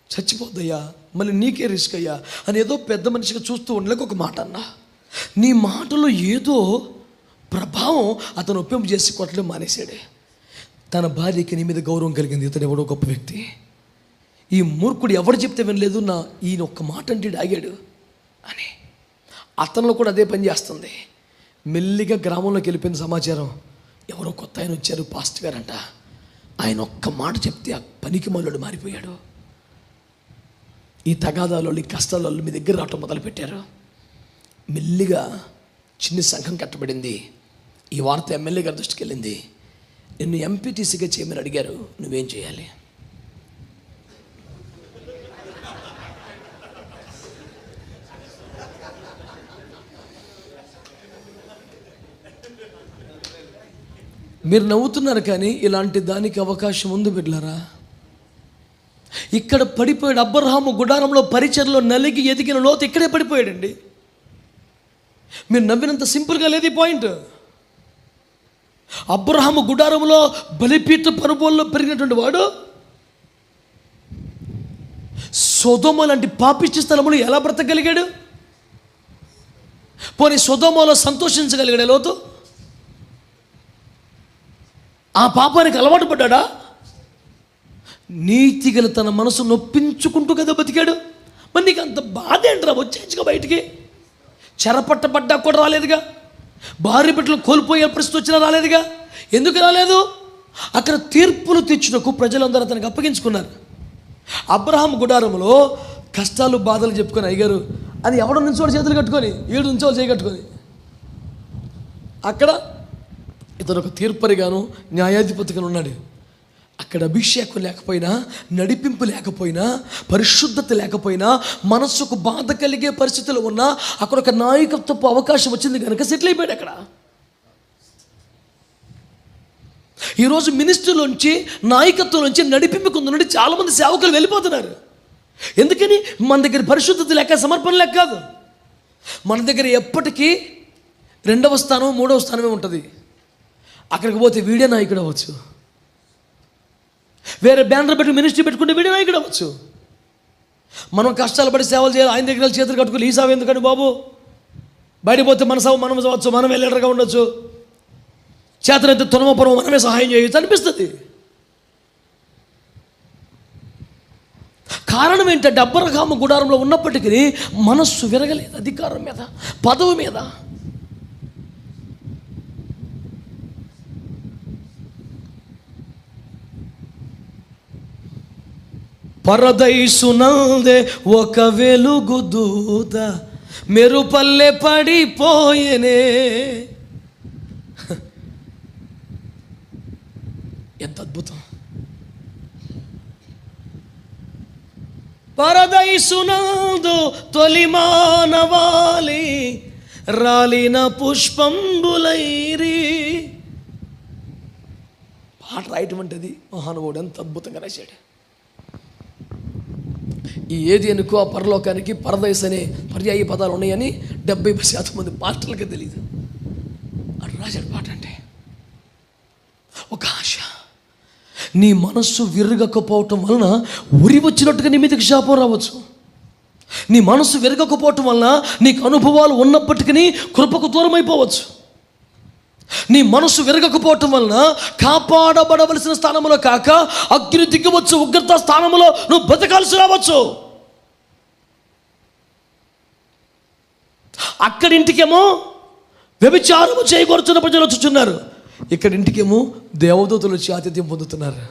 Speaker 1: చచ్చిపోద్దయ్యా, మళ్ళీ నీకే రిస్క్ అయ్యా అని ఏదో పెద్ద మనిషిగా చూస్తూ ఉండలేక ఒక మాట అన్నా. నీ మాటలో ఏదో ప్రభావం అతను ఒప్పింపు చేసి కొట్టడం మానేశాడే. తన భార్యకి నీ మీద గౌరవం కలిగింది. ఇతను ఎవడో గొప్ప వ్యక్తి. ఈ మూర్ఖుడు ఎవరు చెప్తే వినలేదు, ఈయన ఒక్క మాట అంటే ఆగాడు అని. అతనిలో కూడా అదే పని చేస్తుంది. మెల్లిగా గ్రామంలోకి వెళ్ళిపోయిన సమాచారం, ఎవరో కొత్త ఆయన వచ్చారు, పాస్ట్ గారంట. ఆయన ఒక్క మాట చెప్తే ఆ పనికి మళ్ళీ మారిపోయాడు. ఈ తగాదాలు, ఈ కష్టాలు మీ దగ్గర రావటం మొదలుపెట్టారు. మెల్లిగా చిన్న సంఘం కట్టబడింది. ఈ వార్త ఎమ్మెల్యే గారి దృష్టికి వెళ్ళింది. నిన్ను ఎంపీటీసీగా చేయమని అడిగారు, నువ్వేం చేయాలి? మీరు నవ్వుతున్నారు కానీ ఇలాంటి దానికి అవకాశం ఉంది బిడ్డలారా. ఇక్కడ పడిపోయాడు. అబ్రహాము గుడారంలో పరిచర్లో నలిగి ఎదిగిన లోతు ఇక్కడే పడిపోయాడండి. మీరు నవ్వినంత సింపుల్గా లేదు ఈ పాయింట్. అబ్రహాము గుడారంలో బలిపీఠ పరుబోల్లో పెరిగినటువంటి వాడు సొదొమ లాంటి పాపిష్టి స్థలములు ఎలా బ్రతకగలిగాడు? పోనీ సొదొమలో సంతోషించగలిగాడు లోతు? ఆ పాపానికి అలవాటు పడ్డా? నీతిగల తన మనసు నొప్పించుకుంటూ కదా బతికాడు. మరి నీకు అంత బాధ ఏంట్రా? వచ్చేచ్చుగా బయటికి. చెరపట్టబడ్డా కూడా రాలేదుగా. భార్య బిడ్డలు కోల్పోయే పరిస్థితి వచ్చినా రాలేదుగా. ఎందుకు రాలేదు? అక్కడ తీర్పులు తెచ్చుటకు ప్రజలందరూ అతనికి అప్పగించుకున్నారు. అబ్రహాం గుడారంలో కష్టాలు బాధలు చెప్పుకొని, అయ్యారు అని ఎవడో నుంచోడు చేతులు కట్టుకొని, ఏడు నుంచోడు చేయకట్టుకొని, అక్కడ ఇతను ఒక తీర్పరిగాను న్యాయాధిపతిగాను ఉన్నాడు. అక్కడ అభిషేకం లేకపోయినా, నడిపింపు లేకపోయినా, పరిశుద్ధత లేకపోయినా, మనస్సుకు బాధ కలిగే పరిస్థితులు ఉన్నా అక్కడ ఒక నాయకత్వపు అవకాశం వచ్చింది కనుక సెటిల్ అయిపోయాడు అక్కడ. ఈరోజు మినిస్ట్రీలోంచి, నాయకత్వం నుంచి, నడిపింపుకు నుండి చాలామంది సేవకులు వెళ్ళిపోతున్నారు. ఎందుకని? మన దగ్గర పరిశుద్ధత లేక, సమర్పణ లేక కాదు. మన దగ్గర ఎప్పటికీ 2వ స్థానం 3వ స్థానమే ఉంటుంది. అక్కడికి పోతే వీడే నాయకుడు అవ్వచ్చు. వేరే బ్యానర్ పెట్టి మినిస్ట్రీ పెట్టుకుంటే వీడే నాయకుడు అవ్వచ్చు. మనం కష్టాలు పడి సేవలు చేయాలి. ఆయన దగ్గర చేతులు కట్టుకుని, ఈ సావు ఎందుకని బాబు, బయటకు పోతే మన సావు మనం చదవచ్చు, మనమే లీడర్గా ఉండొచ్చు, చేతనైతే తునమపురం మనమే సహాయం చేయొచ్చు అనిపిస్తుంది. కారణం ఏంటంటే అబ్రహాము గుడారంలో ఉన్నప్పటికీ మనస్సు విరగలేదు. అధికారం మీద, పదవి మీద. పరదైసునందే ఒక వెలుగు దూత మెరుపల్లె పడిపోయేనే. ఎంత అద్భుతం! పరదైసునందు తొలి మానవాళి రాలిన పుష్పంబులైరి. పాట రాయటం అంటే అది మహానుభావుడు ఎంత అద్భుతంగా రాశాడు. ఈ ఏదేనుకో ఆ పరలోకానికి పరదైస్ అనే పర్యాయ పదాలు ఉన్నాయని 70% మంది పాటలకి తెలియదు. అటు రాశాడు పాట. అంటే ఒక ఆశ. నీ మనస్సు విరగకపోవటం వలన ఉరి వచ్చినట్టుగా నీ మీదకి శాపం రావచ్చు. నీ మనస్సు విరగకపోవటం వలన నీకు అనుభవాలు ఉన్నప్పటికీ కృపకు దూరం అయిపోవచ్చు. నీ మనస్సు విరగకపోవటం వలన కాపాడబడవలసిన స్థానంలో కాక అగ్ని దిగ్గవచ్చు, ఉగ్రత స్థానంలో నువ్వు బతకాల్సి రావచ్చు. అక్కడింటికేమో వ్యభిచారము చేయకూర్చున్న ప్రజలు వచ్చుచున్నారు, ఇక్కడింటికేమో దేవదూతలు వచ్చి ఆతిథ్యం పొందుతున్నారు.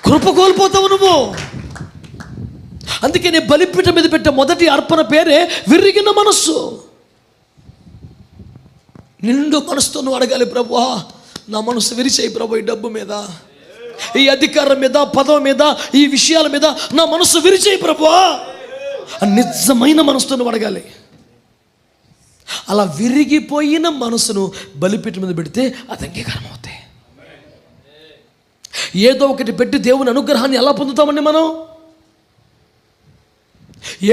Speaker 1: కృప కోల్పోతావు నువ్వు. అందుకే నీ బలిపీఠం మీద పెట్టే మొదటి అర్పణ పేరే విరిగిన మనస్సు. నిండు మనసుతో నువ్వు అడగాలి, ప్రభువా నా మనసు విరిచేయి ప్రభు, ఈ డబ్బు మీద, ఈ అధికారం మీద, పదవి మీద, ఈ విషయాల మీద నా మనసు విరిచేయి ప్రభువా. నిజమైన మనసుతో నువ్వు అడగాలి. అలా విరిగిపోయిన మనసును బలిపీఠం మీద పెడితే అది అంగీకారం అవుతాయి. ఏదో ఒకటి పెట్టి దేవుని అనుగ్రహాన్ని ఎలా పొందుతామండి మనం?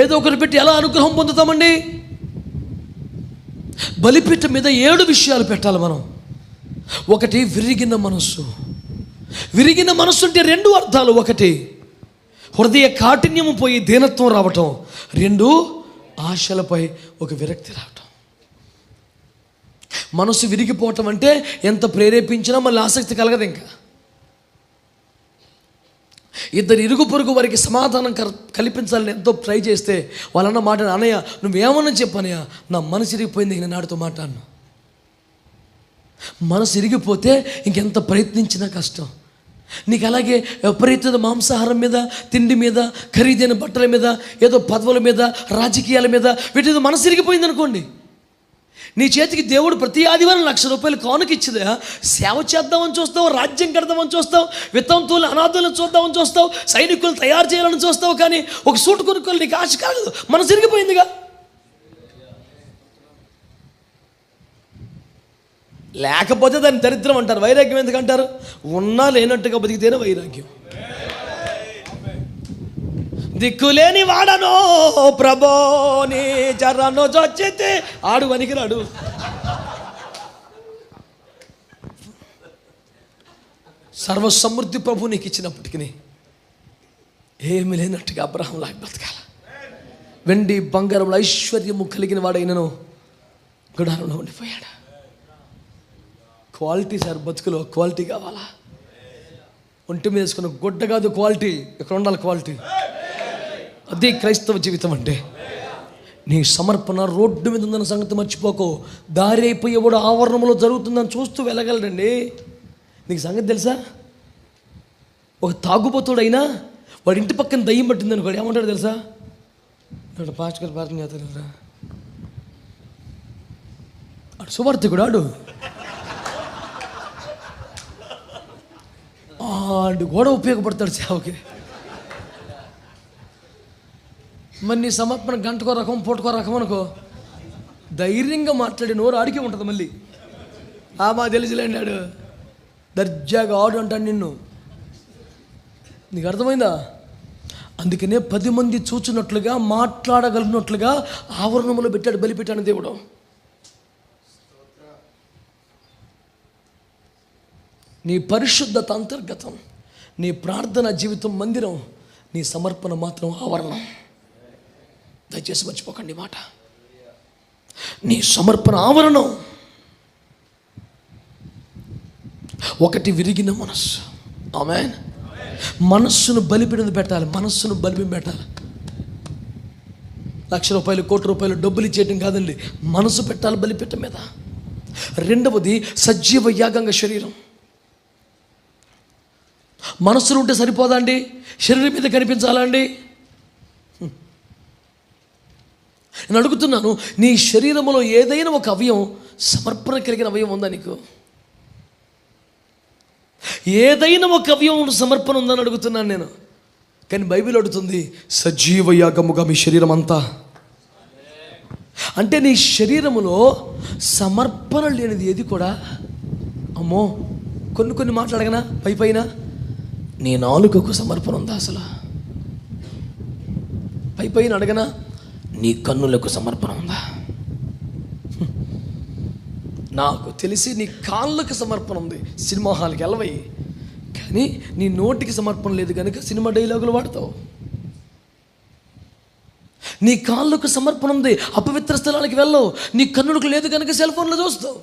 Speaker 1: ఏదో ఒకటి పెట్టి ఎలా అనుగ్రహం పొందుతామండి? బలిపీఠం మీద 7 విషయాలు పెట్టాలి మనం. ఒకటి విరిగిన మనస్సు. విరిగిన మనస్సు అంటే 2 అర్థాలు. ఒకటి హృదయ కాఠిన్యము పోయి దీనత్వం రావటం. 2 ఆశలపై ఒక విరక్తి రావటం. మనసు విరిగిపోవటం అంటే ఎంత ప్రేరేపించినా మళ్ళీ ఆసక్తి కలగదు. ఇంకా ఇద్దరు ఇరుగు పొరుగు వారికి సమాధానం కల్పించాలని ఎంతో ట్రై చేస్తే వాళ్ళన్న మాట, అన్నయ్య నువ్వేమన్నా చెప్పనయ్య, నా మనసు ఇరిగిపోయింది, నేను నాటితో మాట్లాడను. మనసు ఇరిగిపోతే ఇంకెంత ప్రయత్నించినా కష్టం. నీకు అలాగే విపరీత మాంసాహారం మీద, తిండి మీద, ఖరీదైన బట్టల మీద, ఏదో పదవుల మీద, రాజకీయాల మీద వీటి మీద మనసు ఇరిగిపోయింది అనుకోండి, నీ చేతికి దేవుడు ప్రతి ఆదివారం ₹1,00,000 కానుక ఇచ్చిదా, సేవ చేద్దామని చూస్తావు, రాజ్యం కడదామని చూస్తావు, వితంతువులు అనాథులను చూద్దామని చూస్తావు, సైనికులను తయారు చేయాలని చూస్తావు, కానీ ఒక సూట్ కొనుక్కోవాలి నీకు ఆశ కలగదు. మనసు ఇరిగిపోయిందిగా. లేకపోతే దాన్ని దరిద్రం అంటారు. వైరాగ్యం ఎందుకంటారు? ఉన్నా లేనట్టుగా బతికితేనే వైరాగ్యం. దిక్కులేని వాడనో ప్రభో నీ చరణో చొచ్చితే ఆడు వనికిరాడు. సర్వసమృద్ధి ప్రభు నీకు ఇచ్చినప్పటికీ ఏమి లేనట్టుగా అబ్రహాం లాగా బ్రతకాల. వెండి బంగారంలో ఐశ్వర్యము కలిగిన వాడైనను గుడారంలో ఉండిపోయాడు. క్వాలిటీ సార్, బతుకులో క్వాలిటీ కావాలా? ఒంటి మీద వేసుకున్న గుడ్డ కాదు క్వాలిటీ, ఇక్కడ ఉండాలి క్వాలిటీ. అదే క్రైస్తవ జీవితం అంటే. నీ సమర్పణ రోడ్డు మీద ఉందన్న సంగతి మర్చిపోకో. దారి అయిపోయేవాడు ఆవరణంలో జరుగుతుందని చూస్తూ వెళ్ళగలడండి. నీకు సంగతి తెలుసా? ఒక తాగుబోతుడైనా వాడి ఇంటి పక్కన దయ్యం పట్టింది అనుకోడు, ఏమంటాడు తెలుసా? పాస్ట్ గారు ప్రార్థన చేస్తారా, ఆడు సువార్థికుడు, ఆడు కూడా ఉపయోగపడతాడు సేవకి. మరి నీ సమర్పణ గంటకో రకం, పూటకో రకం అనుకో, ధైర్యంగా మాట్లాడి నోరు ఆడికే ఉంటుంది. మళ్ళీ మా తెలిసిలేండి ఆడు దర్జాగా ఆడు అంటాడు నిన్ను. నీకు అర్థమైందా? అందుకనే 10 మంది చూచినట్లుగా, మాట్లాడగలిగినట్లుగా ఆవరణంలో పెట్టాడు, బలిపెట్టాను దేవుడు. నీ పరిశుద్ధత అంతర్గతం, నీ ప్రార్థన జీవితం మందిరం, నీ సమర్పణ మాత్రం ఆవరణం. దయచేసి మర్చిపోకండి మాట. నీ సమర్పణ ఆవరణం. ఒకటి విరిగిన మనస్సు. ఆమేన్. మనస్సును బలిపీఠం పెట్టాలి. మనస్సును బలిపీఠం పెట్టాలి. ₹1,00,000 ₹1,00,000 డబ్బులు ఇచ్చేయటం కాదండి, మనసు పెట్టాలి బలిపీఠం మీద. రెండవది సజీవ యాగంగా శరీరం. మనస్సులు ఉంటే సరిపోదా అండి? శరీరం మీద కనిపించాలా అండి? నేను అడుగుతున్నాను, నీ శరీరంలో ఏదైనా ఒక అవయవం సమర్పణ కలిగిన అవయవం ఉందా నీకు? ఏదైనా ఒక అవయవం సమర్పణ ఉందని అడుగుతున్నాను నేను. కానీ బైబిల్ అడుగుతుంది సజీవ యాగముగా మీ శరీరం అంతా. అంటే నీ శరీరములో సమర్పణ లేనిది ఏది కూడా, అమ్మో కొన్ని మాట్లాడగనా పైన, నీ నాలుకకు సమర్పణ ఉందా? అసలు పైన అడగనా, నీ కన్నులకు సమర్పణ ఉందా? నాకు తెలిసి నీ కాళ్ళకు సమర్పణ ఉంది, సినిమా హాల్కి వెళ్ళవయి. కానీ నీ నోటికి సమర్పణ లేదు కనుక సినిమా డైలాగులు వాడతావు. నీ కాళ్ళకు సమర్పణ ఉంది, అపవిత్ర స్థలానికి వెళ్ళవు. నీ కన్నులకు లేదు కనుక సెల్ ఫోన్లో చూస్తావు.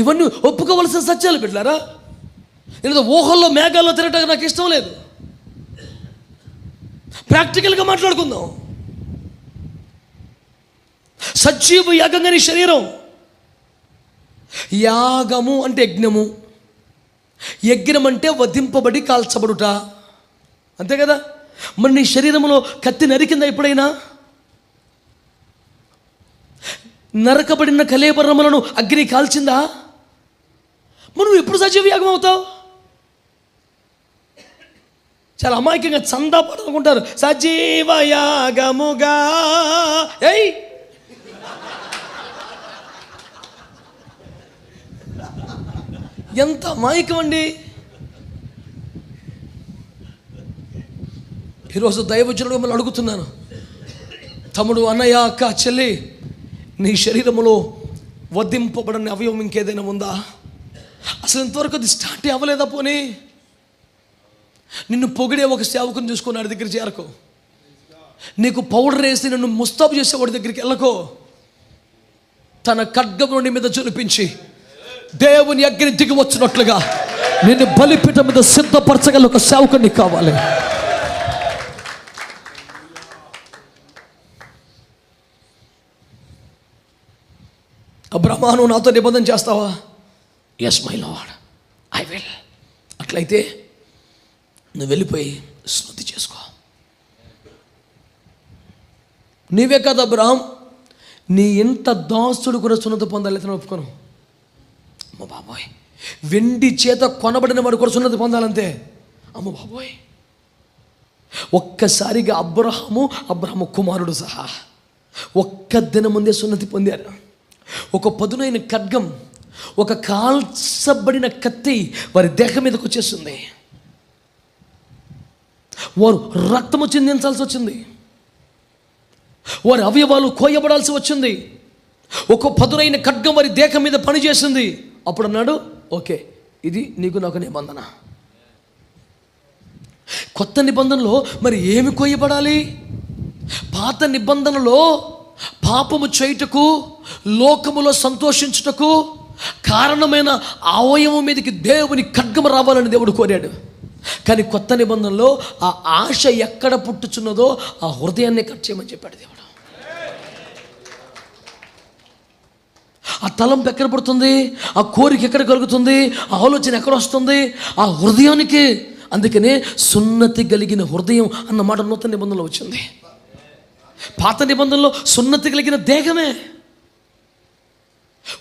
Speaker 1: ఇవన్నీ ఒప్పుకోవలసిన సత్యాలు పెట్టారా? నేను ఊహల్లో మేఘాల్లో తిరగటానికి నాకు ఇష్టం లేదు. ప్రాక్టికల్గా మాట్లాడుకుందాం. సజీవ యాగంగా నీ శరీరం. యాగము అంటే యజ్ఞము, యజ్ఞం అంటే వధింపబడి కాల్చబడుట, అంతే కదా? మరి నీ శరీరంలో కత్తి నరికిందా ఎప్పుడైనా? నరకబడిన కళేబరములను అగ్ని కాల్చిందా? నువ్వు ఎప్పుడు సజీవ యాగం అవుతావు? చాలా అమాయకంగా చందా పడుకుంటారు, సజీవ యాగముగా. ఏయ్, ఎంత అమాయకం అండి. ఈరోజు దైవజనుడు మిమ్మల్ని అడుగుతున్నాను, తమ్ముడు, అన్నయ్య, అక్క, చెల్లి, నీ శరీరంలో వధింపబడని అవయవం ఇంకేదైనా ఉందా? అసలు ఇంతవరకు అది స్టార్ట్ అవ్వలేదా? పోనీ నిన్ను పొగిడే ఒక సేవకుని చూసుకుని వాడి దగ్గర చేరకో. నీకు పౌడర్ వేసి నిన్ను ముస్తాబు చేసే వాడి దగ్గరికి వెళ్ళకో. తన ఖడ్గమును నీ మీద చూపించి దేవుని అగ్ని దిగి వచ్చినట్లుగా నిన్ను బలిపీఠం మీద సిద్ధపరచగల ఒక సేవకుని కావాలి. అబ్రహ్మా, నువ్వు నాతో నిబంధన చేస్తావా? Yes my lord, I will. అట్లయితే నువ్వు వెళ్ళిపోయి స్మృతి చేసుకో. నీవే కదా అబ్రహాం, నీ ఇంత దాసుడు కూడా సున్నతి పొందాలి అని ఒప్పుకోను. అమ్మ బాబోయ్, వెండి చేత కొనబడిన వాడు కూడా సున్నతి పొందాలంతే. అమ్మ బాబోయ్, ఒక్కసారిగా అబ్రహాము కుమారుడు సహా ఒక్క దిన ముందే సున్నతి పొందారు. ఒక పదునైన ఖడ్గం, ఒక కాల్చబడిన కత్తి వారి దేహం మీదకి వచ్చేస్తుంది. వారు రక్తము చిందించాల్సి వచ్చింది. వారి అవయవాలు కోయబడాల్సి వచ్చింది. ఒక పదునైన ఖడ్గం వారి దేహం మీద పనిచేసింది. అప్పుడు అన్నాడు, ఓకే, ఇది నీకు నాకు నిబంధన. కొత్త నిబంధనలో మరి ఏమి కోయబడాలి? పాత నిబంధనలో పాపము చేయుటకు, లోకములో సంతోషించుటకు కారణమైన అవయవం మీదకి దేవుని ఖడ్గము రావాలని దేవుడు కోరాడు. కానీ కొత్త నిబంధనలో ఆ ఆశ ఎక్కడ పుట్టుచున్నదో ఆ హృదయాన్ని కట్ చేయమని చెప్పాడు దేవుడు. ఆ తలంపు ఎక్కడ పుడుతుంది? ఆ కోరిక ఎక్కడ కలుగుతుంది? ఆ ఆలోచన ఎక్కడ వస్తుంది? ఆ హృదయానికి. అందుకనే సున్నతి కలిగిన హృదయం అన్న మాట నూతన నిబంధనలో వచ్చింది. పాత నిబంధనలో సున్నతి కలిగిన దేహమే.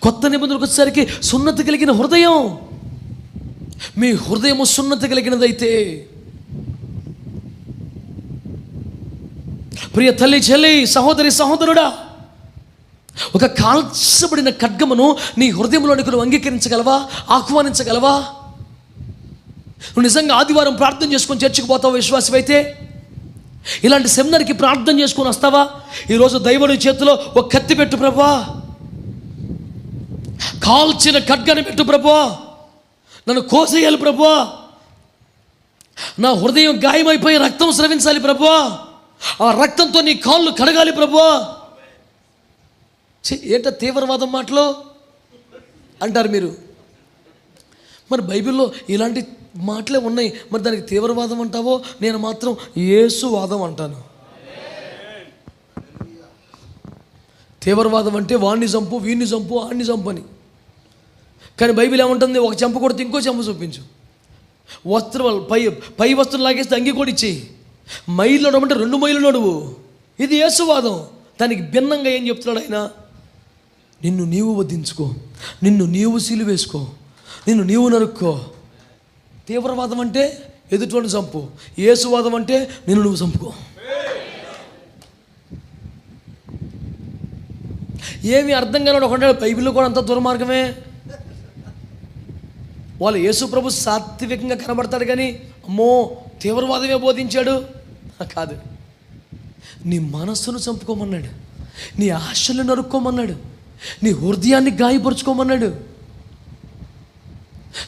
Speaker 1: కొత్త నిబంధనలకు వచ్చేసరికి సున్నతి కలిగిన హృదయం. మీ హృదయము సున్నతి కలిగినదైతే, ప్రియ తల్లి, చెల్లి, సహోదరి, సహోదరుడా, ఒక కాల్చబడిన ఖడ్గమును నీ హృదయంలోనికి నువ్వు అంగీకరించగలవా? ఆహ్వానించగలవా? నువ్వు నిజంగా ఆదివారం ప్రార్థన చేసుకొని చర్చికి పోతావా? విశ్వాసమైతే ఇలాంటి సెమినార్కి ప్రార్థన చేసుకొని వస్తావా? ఈరోజు దైవుడి చేతిలో ఒక కత్తి పెట్టు ప్రభువా, కాల్చిన ఖడ్గాన్ని పెట్టు ప్రభువా, నన్ను కోసేయాలి ప్రభువా, నా హృదయం గాయమైపోయి రక్తం స్రవించాలి ప్రభువా, ఆ రక్తంతో నీ కాళ్ళు కడగాలి ప్రభువా. ఏంట తీవ్రవాదం మాటలు అంటారు మీరు. మరి బైబిల్లో ఇలాంటి మాటలే ఉన్నాయి, మరి దానికి తీవ్రవాదం అంటావో? నేను మాత్రం యేసువాదం అంటాను. తీవ్రవాదం అంటే వాణ్ణి చంపు, వీణ్ణి చంపు, ఆణ్ణి చంపు అని. కానీ బైబిల్ ఏమంటుంది? ఒక చెంప కొడితే ఇంకో చెంప చూపించు. వస్త్రం పై వస్త్రం లాగేస్తే అంగి కూడా ఇచ్చేయి. మైలు నడవంటే 2 మైళ్ళు నడువు. ఇది యేసువాదం. దానికి భిన్నంగా ఏం చెప్తున్నాడు ఆయన? నిన్ను నీవు వధించుకో, నిన్ను నీవు సిలువేసుకో, నిన్ను నీవు నరుక్కో. తీవ్రవాదం అంటే ఎదుటివాడిని చంపు. యేసువాదం అంటే నిన్ను నువ్వు చంపుకో. ఏమి అర్థం కాని ఒకటే బైబిల్లో కూడా అంత దుర్మార్గమే. వాళ్ళు యేసు ప్రభు సాత్వికంగా కనబడతాడు కానీ అమ్మో తీవ్రవాదమే బోధించాడు కాదు. నీ మనస్సును చంపుకోమన్నాడు, నీ ఆశలను నరుక్కోమన్నాడు, నీ హృదయాన్ని గాయపరుచుకోమన్నాడు.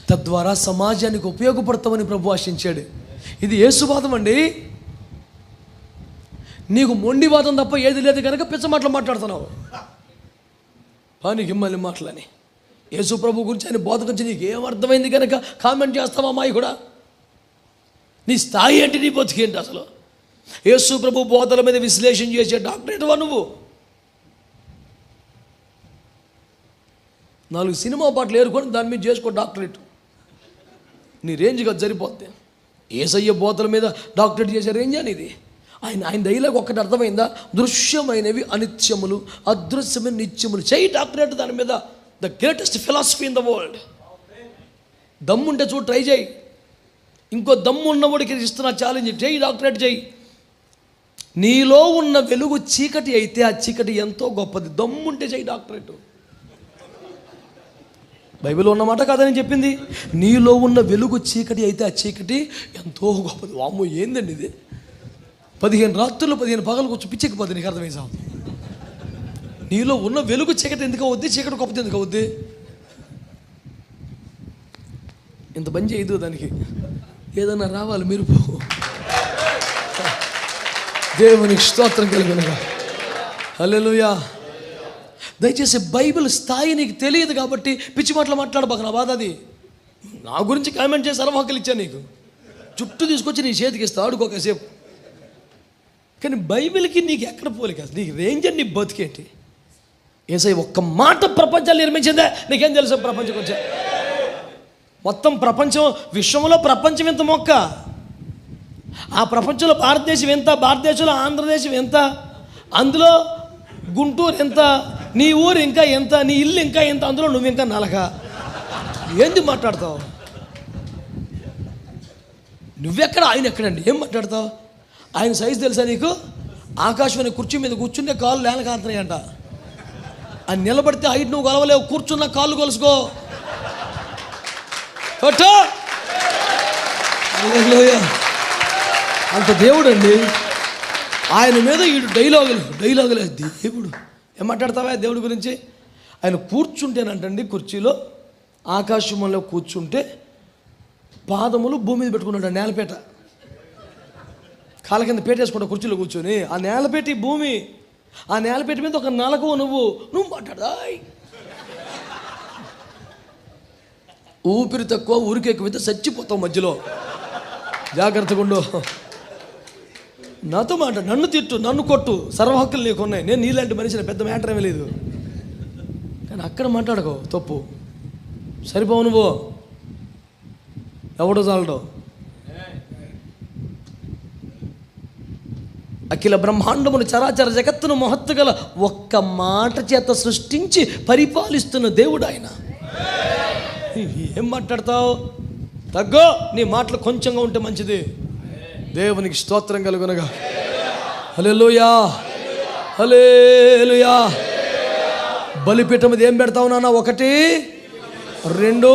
Speaker 1: తద్వారా సమాజానికి ఉపయోగపడతామని ప్రభు ఆశించాడు. ఇది యేసువాదం అండి. నీకు మొండివాదం తప్ప ఏది లేదు కనుక పిచ్చ మాటలు మాట్లాడుతున్నావు. పనికి మళ్ళీ మాటలని యేసు ప్రభు గురించి ఆయన బోధ గురించి నీకు ఏమర్థమైంది కనుక కామెంట్ చేస్తావా? అమ్మాయి కూడా నీ స్థాయి ఏంటి, నీ బతికేంటి? అసలు యేసు ప్రభు బోధల మీద విశ్లేషణ చేసే డాక్టరేట్వా నువ్వు? 4 సినిమా పాటలు ఏరుకొని దాని మీద చేసుకో డాక్టరేట్. నీ రేంజ్గా సరిపోద్ది. యేసయ్య బోధల మీద డాక్టరేట్ చేసే రేంజ్ అని ఇది. ఆయన డైలాగ్ ఒక్కటి అర్థమైందా? దృశ్యమైనవి అనిత్యములు, అదృశ్యమైన నిత్యములు. చెయ్యి డాక్టరేట్ దాని మీద. The greatest philosophy in the world. దమ్ముంటే చూడు, ట్రై చేయి. ఇంకో దమ్ము ఉన్నవాడికి ఇస్తున్న ఛాలెంజ్, చెయ్యి డాక్టరేట్ చెయ్యి. నీలో ఉన్న వెలుగు చీకటి అయితే ఆ చీకటి ఎంతో గొప్పది. దమ్ముంటే చెయ్యి డాక్టరేట్. బైబిల్లో ఉన్నమాట కాదని చెప్పింది. నీలో ఉన్న వెలుగు చీకటి అయితే ఆ చీకటి ఎంతో గొప్పది. వామ్మో, ఏందండి ఇది? 15 రాత్రులు 15 పగలు కూర్చో పిచ్చెక్కిపోద్ది. నీకు అర్థమైందా? నీలో ఉన్న వెలుగు చీకటి ఎందుకు అవుద్ది? చీకటి గొప్పది ఎందుకు అవుద్ది? ఇంత పని చేయదు దానికి. ఏదన్నా రావాలి మీరు. దేవునికి స్తోత్రం కలుగునుగా. హల్లెలూయా. దయచేసి బైబిల్ స్థాయి నీకు తెలియదు కాబట్టి పిచ్చి మాటలు మాట్లాడబాక. నా బాధ అది. నా గురించి కామెంట్ చేసి అరవహక్కులు ఇచ్చాను నీకు. చుట్టూ తీసుకొచ్చి నీ చేతికి ఇస్తా, ఆడుకోకసేపు. కానీ బైబిల్కి నీకు ఎక్కడ పోలిక? నీకు రేంజ్ అని నీ బతికేంటి? యేసయ్య ఒక్క మాట ప్రపంచాన్ని నిర్మించిందే. నీకేం తెలుసు ప్రపంచం వచ్చా? మొత్తం ప్రపంచం, విశ్వంలో ప్రపంచం ఎంత మొక్క. ఆ ప్రపంచంలో భారతదేశం ఎంత, భారతదేశంలో ఆంధ్రదేశం ఎంత, అందులో గుంటూరు ఎంత, నీ ఊరు ఇంకా ఎంత, నీ ఇల్లు ఇంకా ఎంత, అందులో నువ్వు ఇంకా నలక. ఏంది మాట్లాడతావు? నువ్వెక్కడ, ఆయన ఎక్కడండి? ఏం మాట్లాడతావు? ఆయన సైజు తెలుసా నీకు? ఆకాశం అనే కుర్చీ మీద కూర్చుంటే కాళ్ళు నేలకాంతున్నాయంట. ఆయన నిలబడితే హైట్ నువ్వు కొలవలేవు. కూర్చున్న కాళ్ళు కొలుసుకో. అంత దేవుడు అండి. ఆయన మీద ఈడు డైలాగులు. దేవుడు ఏం మాట్లాడతావా దేవుడి గురించి? ఆయన కూర్చుంటేనంటండి కుర్చీలో, ఆకాశంలో కూర్చుంటే పాదములు భూమి మీద పెట్టుకున్నాడు. నేలపేట కాళ్ళ కింద పేటేసుకుంటా కుర్చీలో కూర్చొని. ఆ నేలపేట భూమి, ఆ నేలపేట మీద ఒక నలకవు. నువ్వు మాట్లాడదా? ఊపిరి తక్కువ, ఊరికి ఎక్కువైతే చచ్చిపోతావు మధ్యలో. జాగ్రత్తగా ఉండు. నాతో మాట, నన్ను తిట్టు, నన్ను కొట్టు, సర్వహక్కులు నీకున్నాయి. నేను నీలాంటి మనిషిని, పెద్ద మ్యాటర్ ఏమీ లేదు. కానీ అక్కడ మాట్లాడుకో, తప్పు. సరిపోవు నువ్వు. ఎవడో చాలడో. అఖిల బ్రహ్మాండమును చరాచర జగత్తును మహత్తు గల ఒక్క మాట చేత సృష్టించి పరిపాలిస్తున్న దేవుడు ఆయన. ఏం మాట్లాడతావు? తగ్గో. నీ మాటలు కొంచెంగా ఉంటే మంచిది. దేవునికి స్తోత్రం కలుగునగా. హల్లెలూయా, హల్లెలూయా. బలిపీఠం మీద ఏం పెడతావు నాన్న? 1 2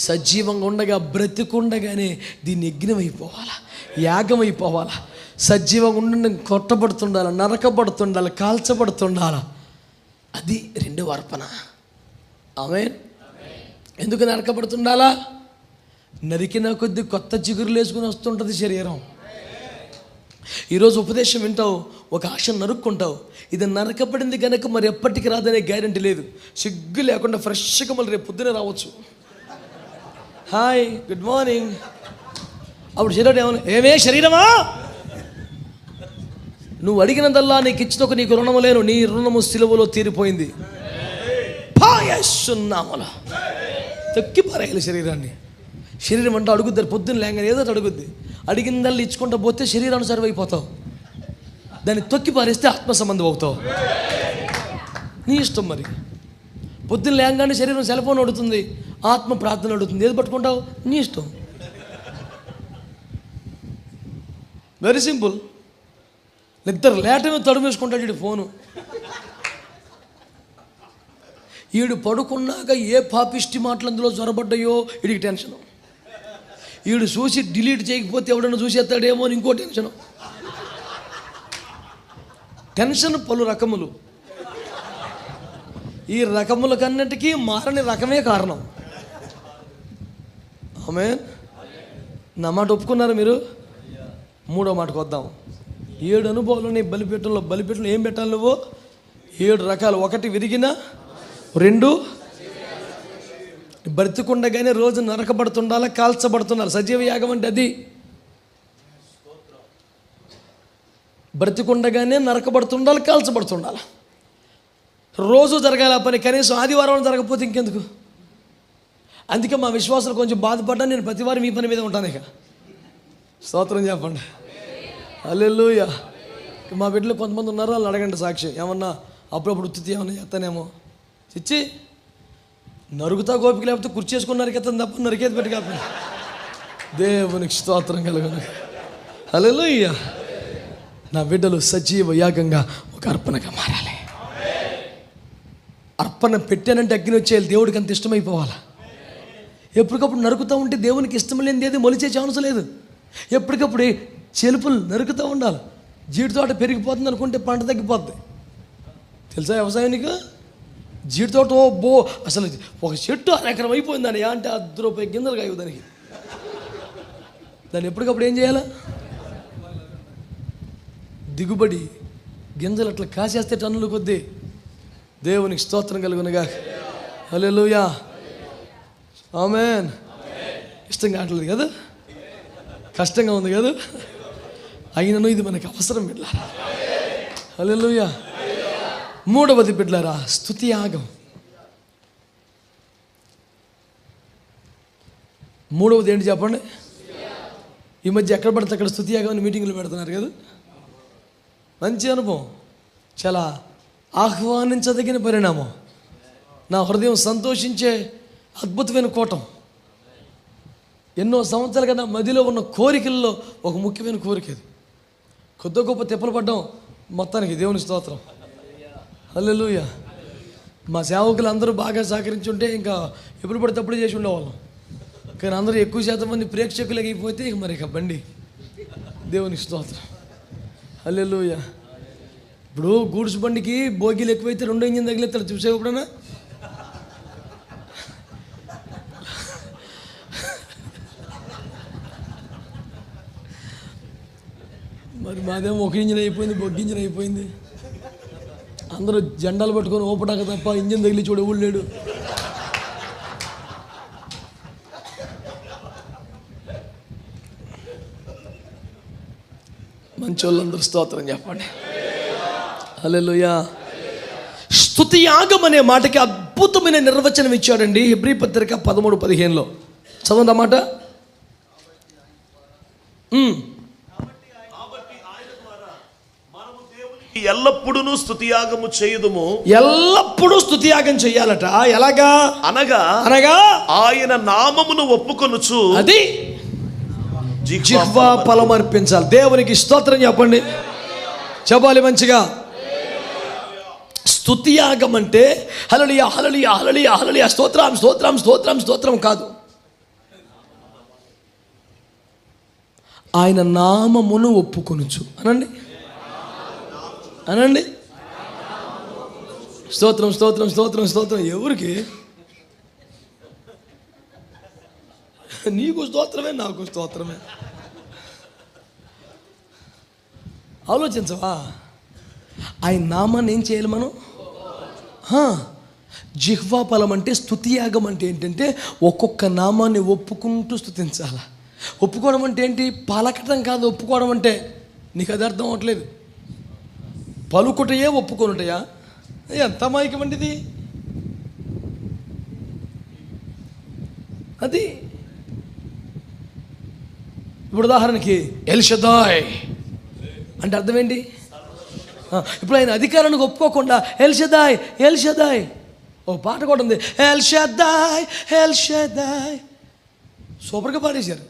Speaker 1: సజీవంగా ఉండగా, బ్రతికుండగానే దీన్ని యజ్ఞం అయిపోవాలా, యాగం అయిపోవాలా. సజీవంగా ఉండి కొట్టబడుతుండాలి, నరకబడుతుండాలి, కాల్చబడుతుండాలి. అది 2వ అర్పణ. ఆమేన్. ఎందుకు నరకబడుతుండాలా? నరికిన కొద్ది కొత్త చిగురులు వేసుకుని వస్తుంటుంది శరీరం. ఈరోజు ఉపదేశం వింటావు, ఒక ఆశ నరుక్కుంటావు. ఇది నరకబడింది కనుక మరి ఎప్పటికి రాదనే గ్యారెంటీ లేదు. సిగ్గు లేకుండా ఫ్రెష్గా మళ్ళీ రేపు పొద్దునే రావచ్చు. Hi, good morning. అప్పుడు శరీరం ఏమే శరీరమా, నువ్వు అడిగినదల్లా నీకు ఇచ్చినొక నీకు రుణము లేను, నీ రుణము సిలువలో తీరిపోయింది. పాయసున్నాముల తొక్కి పారేయాలి శరీరాన్ని. శరీరం అంటే అడుగుద్దారు, పొద్దున్న లేక ఏదో అడుగుద్ది. అడిగిందల్లా ఇచ్చుకుంటా పోతే శరీరానుసారం అయిపోతావు. దాన్ని తొక్కి పారేస్తే ఆత్మ సంబంధం అవుతావు. నీ ఇష్టం. మరి పొద్దున్న లేగానే శరీరం సెల్ ఫోన్ అడుగుతుంది, ఆత్మ ప్రార్థన అడుగుతుంది. ఏది పట్టుకుంటావు? నీ ఇష్టం. Very simple. నిద్ర లేటమే తడుము వేసుకుంటాడు వీడు ఫోను. వీడు పడుకున్నాక ఏ పాపిష్టి మాటలు అందులో జ్వరబడ్డాయో వీడికి టెన్షను. వీడు చూసి డిలీట్ చేయకపోతే ఎవడన్నా చూసేస్తాడేమో అని ఇంకో టెన్షను. టెన్షన్ పలు రకములు. ఈ రకముల కన్నిటికీ మారని రకమే కారణం. ఆమేన్. నా మాట ఒప్పుకున్నారు మీరు? 3వ మాటకు వద్దాం. 7 అనుభవాలు నీ బలిపీఠంలో ఏం పెట్టాలి నువ్వు? 7 రకాలు. 1 విరిగిన, 2 బ్రతికుండగానే రోజు నరకబడుతుండాలి, కాల్చబడుతుండాలి. సజీవ యాగం అంటే అది. బ్రతికుండగానే నరకబడుతుండాలి, కాల్చబడుతుండాలి. రోజు జరగాలి ఆ పని. కనీసం ఆదివారం జరగకపోతే ఇంకెందుకు? అందుకే మా విశ్వాసాలు కొంచెం బాధపడ్డా నేను ప్రతివారం ఈ పని మీద ఉంటాను. ఇక స్తోత్రం చెప్పండి. హల్లెలూయా. మా బిడ్డలు కొంతమంది ఉన్నారు, వాళ్ళు అడగండి సాక్ష్యం. ఏమన్నా అప్పుడప్పుడు ఉత్తి ఏమన్నా చేస్తానేమో, చిచ్చి నరుగుతా గోపిక లేకపోతే కుర్చీ చేసుకుని నరికేస్తాను తప్ప నరికేది పెట్టి కాదు. దేవునికి స్తోత్రం కలుగును. హల్లెలూయా. నా బిడ్డలు సజీవ యాగంగా ఒక అర్పణగా మారాలి. అర్పణ పెట్టానంటే అగ్ని వచ్చేయాలి. దేవుడికి అంత ఇష్టమైపోవాలి. ఎప్పటికప్పుడు నరుకుతూ ఉంటే దేవునికి ఇష్టం లేనిది ఏది మొలిచే ఛాన్స్ లేదు. ఎప్పటికప్పుడు చెలుపులు నరుకుతూ ఉండాలి. జీడి తోట పెరిగిపోతుంది అనుకుంటే పంట తగ్గిపోద్ది. తెలుసా వ్యవసాయానికి? జీడి తోట అసలు ఒక చెట్టు ఎకరం అయిపోయిందని అంటే ₹10 గింజలు కాయవు దానికి. దాన్ని ఎప్పటికప్పుడు ఏం చేయాలా? దిగుబడి గింజలు అట్లా కాసేస్తే టన్నులు కొద్దీ. దేవునికి స్తోత్రం కలుగునుగా. హల్లెలూయా. ఆమేన్. ఇష్టం కావట్లేదు కదా, కష్టంగా ఉంది కదా, అయినను ఇది మనకి అవసరం బిడ్డలారా. హల్లెలూయా. మూడవది బిడ్డలారా, స్తుతి యాగం. మూడవది ఏంటి చెప్పండి? ఈ మధ్య ఎక్కడ పడితే అక్కడ స్తుతి యాగం అని మీటింగ్లు పెడుతున్నారు కదా. మంచి అనుభవం, చాలా ఆహ్వానించదగిన పరిణామం. నా హృదయం సంతోషించే అద్భుతమైన కూటం. ఎన్నో సంవత్సరాలుగా నా మదిలో ఉన్న కోరికల్లో ఒక ముఖ్యమైన కోరిక ఇది. కొద్ది గొప్ప తిప్పలు పడ్డం మొత్తానికి దేవుని స్తోత్రం. హల్లెలూయా. మా సేవకులు అందరూ బాగా సహకరించుంటే ఇంకా ఎప్పుడు పడితే అప్పుడు చేసి ఉండేవాళ్ళం. కానీ అందరూ ఎక్కువ శాతం మంది ప్రేక్షకులకి అయిపోతే ఇక మరి ఇక బండి. దేవుని స్తోత్రం. హల్లెలూయా. ఇప్పుడు గూడ్స్ బండికి బోగీలు ఎక్కువైతే 2 ఇంజిన్ తగిలేస్తారు. చూసే ఎప్పుడన్నా? మరి మాదేమో ఒక ఇంజిన్ అయిపోయింది, బొగ్గి ఇంజిన్ అయిపోయింది. అందరూ జెండాలు పట్టుకొని ఓపడాక తప్ప ఇంజిన్ తగిలి చూడు ఎవడు లేడు. మంచోళ్ళందరూ స్తోత్రం చెప్పండి. హల్లెలూయా. స్తుతి యాగం అనే మాటకి అద్భుతమైన నిర్వచనం ఇచ్చాడండి హెబ్రీ పత్రిక 13:15. చదవండి అన్నమాట.
Speaker 2: ఎల్లప్పుడూ స్తుతియాగము చేయుదుము.
Speaker 1: ఎల్లప్పుడూ స్తుతియాగం చెయ్యాలట. ఎలాగా?
Speaker 2: అనగా
Speaker 1: అనగా
Speaker 2: ఆయన నామమును ఒప్పుకొనుచు
Speaker 1: అది జిహ్వా ఫలమర్పించాలి. దేవునికి స్తోత్రం చెప్పండి. చెప్పాలి మంచిగా. స్తుతియాగం అంటే హల్లెలూయా హల్లెలూయా హల్లెలూయా హల్లెలూయా స్తోత్రం స్తోత్రం స్తోత్రం స్తోత్రం కాదు. ఆయన నామమును ఒప్పుకొనుచు అనండి, అనండి. స్తోత్రం స్తోత్రం స్తోత్రం స్తోత్రం. ఎవరికి? నీకు స్తోత్రమే, నాకు స్తోత్రమే. ఆలోచించవా? ఆయన నామాన్ని ఏం చేయాలి మనం? జిహ్వా ఫలం అంటే స్తుతియాగం అంటే ఏంటంటే ఒక్కొక్క నామాన్ని ఒప్పుకుంటూ స్తుతించాల. ఒప్పుకోవడం అంటే ఏంటి? పలకటం కాదు. ఒప్పుకోవడం అంటే నీకు అది అర్థం అవ్వట్లేదు. పలుకుటయే ఒప్పుకొనుటయా? ఎంత అమాయకం అండి ఇది. అది ఇప్పుడు ఉదాహరణకి ఎల్ షదాయ్ అంటే అర్థం ఏంటి? ఇప్పుడు ఆయన అధికారానికి ఒప్పుకోకుండా ఎల్ షదాయ్ ఎల్ షదాయ్. ఓ పాట కూడా ఉంది, ఎల్ షదాయ్ ఎల్ షదాయ్. సూపర్గా పాడేశారు.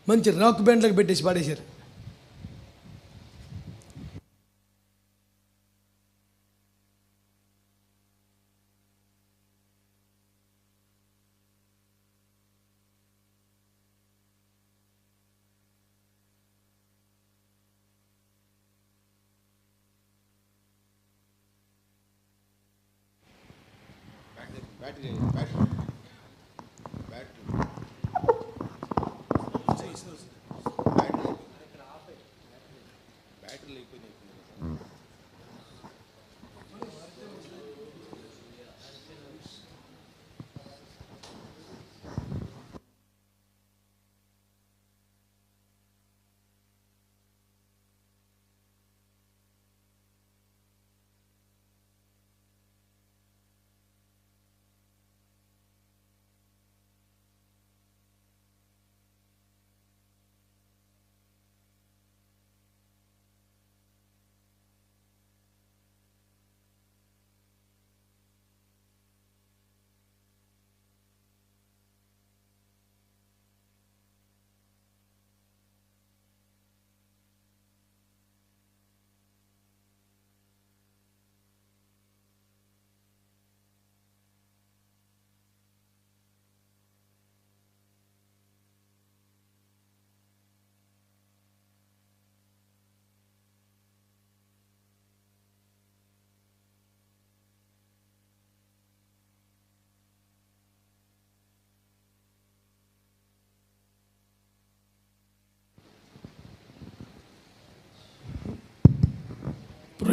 Speaker 1: మంచి రాక్ బ్యాండ్లకు పెట్టేసి పాడేశారు.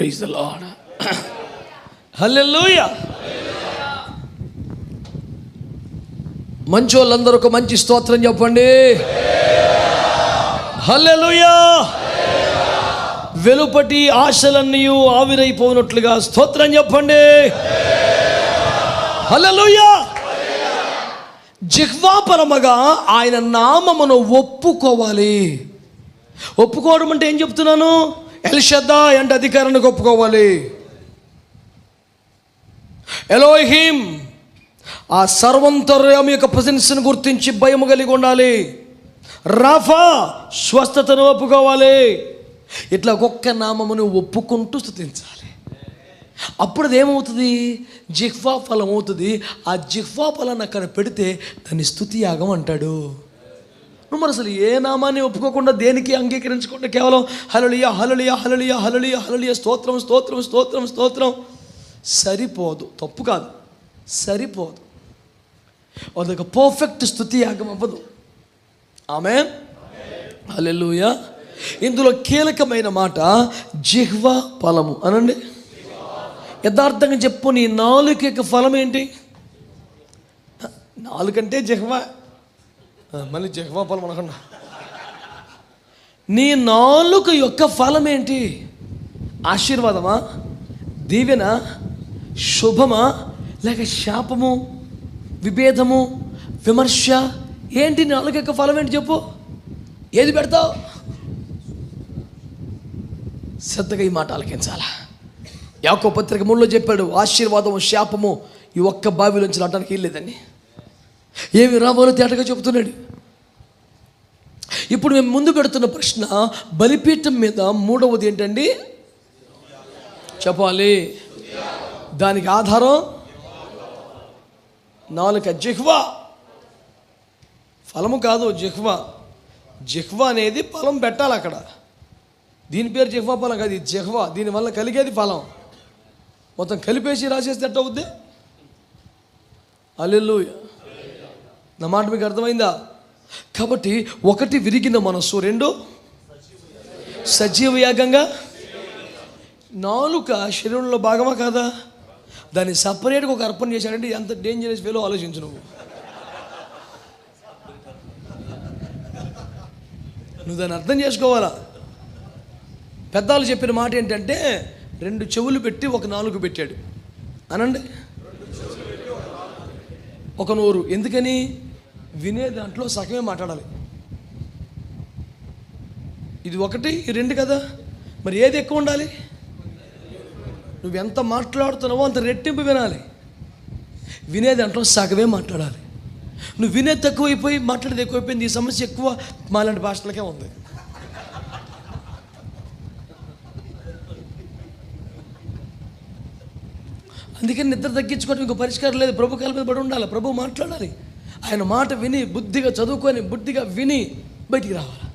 Speaker 1: Praise the Lord. హల్లెలూయా. మంచోళ్ళందరూ ఒక మంచి స్తోత్రం చెప్పండి. హల్లెలూయా. వెలుపటి ఆశలన్నీ ఆవిరైపోయినట్లుగా స్తోత్రం చెప్పండి. హల్లెలూయా. జిహ్వాపరముగా ఆయన నామమును ఒప్పుకోవాలి. ఒప్పుకోవడం అంటే ఏం చెప్తున్నాను? ఎల్షద్దాయ్ అంటే అధికారానికి ఒప్పుకోవాలి. ఎలోహిం ఆ సర్వంతర్యామి యొక్క ప్రెజెన్స్ని గుర్తించి భయం కలిగి ఉండాలి. రాఫా స్వస్థతను ఒప్పుకోవాలి. ఇట్లా ఒక్కొక్క నామమును ఒప్పుకుంటూ స్తుతించాలి. అప్పుడు అది ఏమవుతుంది? జిహ్వా ఫలం అవుతుంది. ఆ జిహ్వా ఫలాన్ని అక్కడ పెడితే దాన్ని స్తుతి యాగం అంటాడు. నువ్వు మరి అసలు ఏ నామాన్ని ఒప్పుకోకుండా దేనికి అంగీకరించకుండా కేవలం హల్లెలూయా హల్లెలూయా హల్లెలూయా హల్లెలూయా హల్లెలూయా స్తోత్రం స్తోత్రం స్తోత్రం స్తోత్రం సరిపోదు. తప్పు కాదు, సరిపోదు. అదొక పర్ఫెక్ట్ స్తుతి యాగం అవ్వదు. ఆమేన్. హల్లెలూయా. ఇందులో కీలకమైన మాట జిహ్వా ఫలము అనండి. యథార్థంగా చెప్పు, నీ నాలుక యొక్క ఫలం ఏంటి? నాలుకంటే జిహ్వా, మళ్ళీ జిహ్వా ఫలం అనకుండా. నీ నాలుక యొక్క ఫలం ఏంటి? ఆశీర్వాదమా, దీవెన, శుభమా, లేక శాపము, విభేదము, విమర్శ? ఏంటి నాలుక యొక్క ఫలం ఏంటి చెప్పు? ఏది పెడతావు? శ్రద్ధగా ఈ మాట ఆలకించాలా. యాకోబు పత్రిక 3లో చెప్పాడు, ఆశీర్వాదము శాపము ఈ ఒక్క బావిలోంచి రావడానికి వీల్లేదని. ఏమి రావాలో తేటగా చెబుతున్నాడు. ఇప్పుడు మేము ముందు పెడుతున్న ప్రశ్న, బలిపీఠం మీద మూడవది ఏంటండి? చెప్పాలి. దానికి ఆధారం నాలుక. జిహ్వా ఫలము కాదు, జిహ్వా. జిహ్వా అనేది ఫలం పెట్టాలి అక్కడ. దీని పేరు జిహ్వా ఫలం కాదు, ఇది జిహ్వా. దీనివల్ల కలిగేది ఫలం. మొత్తం కలిపేసి రాసేస్తే ఎట్ట అవుద్ది? హల్లెలూయా. నా మాట మీకు అర్థమైందా? కాబట్టి ఒకటి విరిగిన మనస్సు, రెండు సజీవ యాగంగా. నాలుక శరీరంలో భాగమా కాదా? దాన్ని సపరేట్గా ఒక అర్పణ చేశాడంటే ఎంత డేంజరస్ వేలో ఆలోచించు నువ్వు దాన్ని అర్థం చేసుకోవాలా. పెద్దలు చెప్పిన మాట ఏంటంటే, 2 చెవులు పెట్టి ఒక నాలుక పెట్టాడు అనండి, ఒక నోరు. ఎందుకని? వినే దాంట్లో సగమే మాట్లాడాలి. ఇది ఒకటి, ఈ 2 కదా. మరి ఏది ఎక్కువ ఉండాలి? నువ్వు ఎంత మాట్లాడుతున్నావో అంత రెట్టింపు వినాలి. వినే దాంట్లో సగమే మాట్లాడాలి. నువ్వు వినేది తక్కువైపోయి మాట్లాడేది ఎక్కువైపోయింది. ఈ సమస్య ఎక్కువ మాలాంటి భాషలకే ఉంది. అందుకని నిద్ర తగ్గించుకోవడం ఇంకో పరిష్కారం లేదు. ప్రభు కాళ్ళ మీద పడి ఉండాలి. ప్రభు మాట్లాడాలి. ఆయన మాట విని బుద్ధిగా చదువుకొని బుద్ధిగా విని బయటికి రావాలి.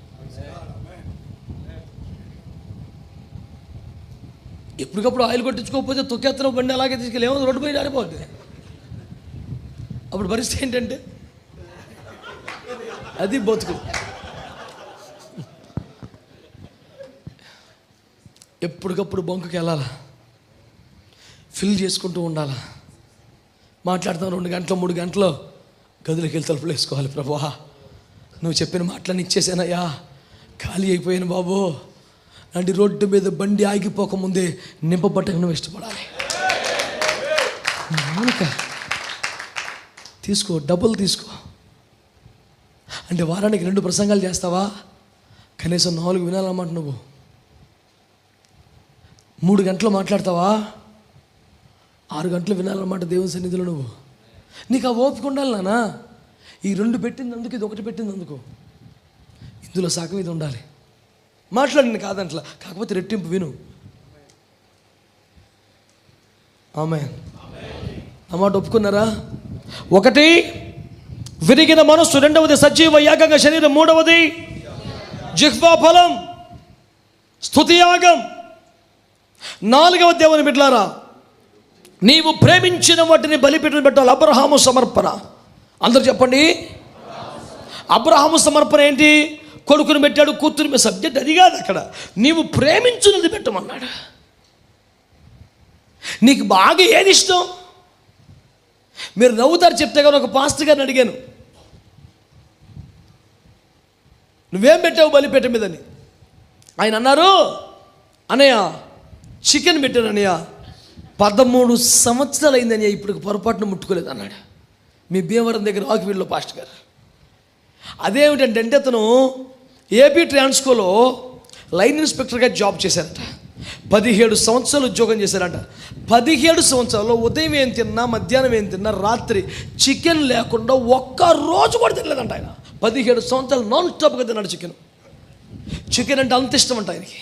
Speaker 1: ఎప్పటికప్పుడు ఆయిల్ కొట్టించుకోకపోతే తొక్కేత్తన బండి అలాగే తీసుకెళ్ళి ఏమో రోడ్డు పైన ఆరిపోతుంది. అప్పుడు పరిస్థితి ఏంటంటే అది బతుకు. ఎప్పటికప్పుడు బంకుకి వెళ్ళాలా, ఫిల్ చేసుకుంటూ ఉండాలా. మాట్లాడతాం 2 గంటలు 3 గంటలు గదులకి వెళ్ళి తలుపులు వేసుకోవాలి. ప్రభువా, నువ్వు చెప్పిన మాటలను ఇచ్చేసానయ్యా, ఖాళీ అయిపోయాను బాబు. అంటే రోడ్డు మీద బండి ఆగిపోకముందే నింపబట్టకు నువ్వు ఇష్టపడాలి. నాలుక తీసుకో, డబ్బులు తీసుకో. అంటే వారానికి 2 ప్రసంగాలు చేస్తావా? కనీసం 4 వినాలన్నమాట. నువ్వు 3 గంటలు మాట్లాడతావా? 6 గంటలు వినాలన్నమాట దేవుని సన్నిధిలో. నువ్వు నీకు ఆ ఓపిక ఉండాలి నానా. ఈ 2 పెట్టినందుకు, ఇది 1 పెట్టినందుకు, ఇందులో సగం ఇది ఉండాలి. మాట్లాడింది కాదంట్లా, కాకపోతే రెట్టింపు విను. ఆమేన్. ఆ మాట ఒప్పుకున్నారా? 1 విరిగిన మనస్సు, 2వది సజీవ యాగంగా శరీరం, 3వది జిహ్వా ఫలం స్తుతి యాగం. 4వ దేవుని బిడ్డలారా, నీవు ప్రేమించిన వాటిని బలిపీఠం పెట్టాలి. అబ్రహాము సమర్పణ. అందరూ చెప్పండి. అబ్రహాము సమర్పణ ఏంటి? కొడుకుని పెట్టాడు, కూతురు. సబ్జెక్ట్ అది కాదు అక్కడ. నీవు ప్రేమించినది పెట్టమన్నాడు. నీకు బాగా ఏది ఇష్టం? మీరు నవ్వుతారు చెప్తే కానీ ఒక పాస్టర్ గారిని అడిగాను, నువ్వేం పెట్టావు బలిపీఠం మీదని? ఆయన అన్నారు, అన్నయ్య చికెన్ పెట్టాను అన్నయ్య, 13 సంవత్సరాలు అయిందన్నయ్య, ఇప్పుడు పొరపాటును ముట్టుకోలేదు అన్నాడు. మీ భీమవరం దగ్గర ఆకివీడులో పాస్టర్ గారు. అదేమిటంటే అతను ఏపీ ట్రాన్స్కోలో లైన్ ఇన్స్పెక్టర్గా జాబ్ చేశారట. 17 సంవత్సరాలు ఉద్యోగం చేశారట. 17 సంవత్సరాల్లో ఉదయం ఏం తిన్నా, మధ్యాహ్నం ఏం తిన్నా, రాత్రి చికెన్ లేకుండా ఒక్క రోజు కూడా తినలేదంట ఆయన. 17 సంవత్సరాలు నాన్ స్టాప్గా తిన్నాడు చికెన్. చికెన్ అంటే అంత ఇష్టం అంట ఆయనకి.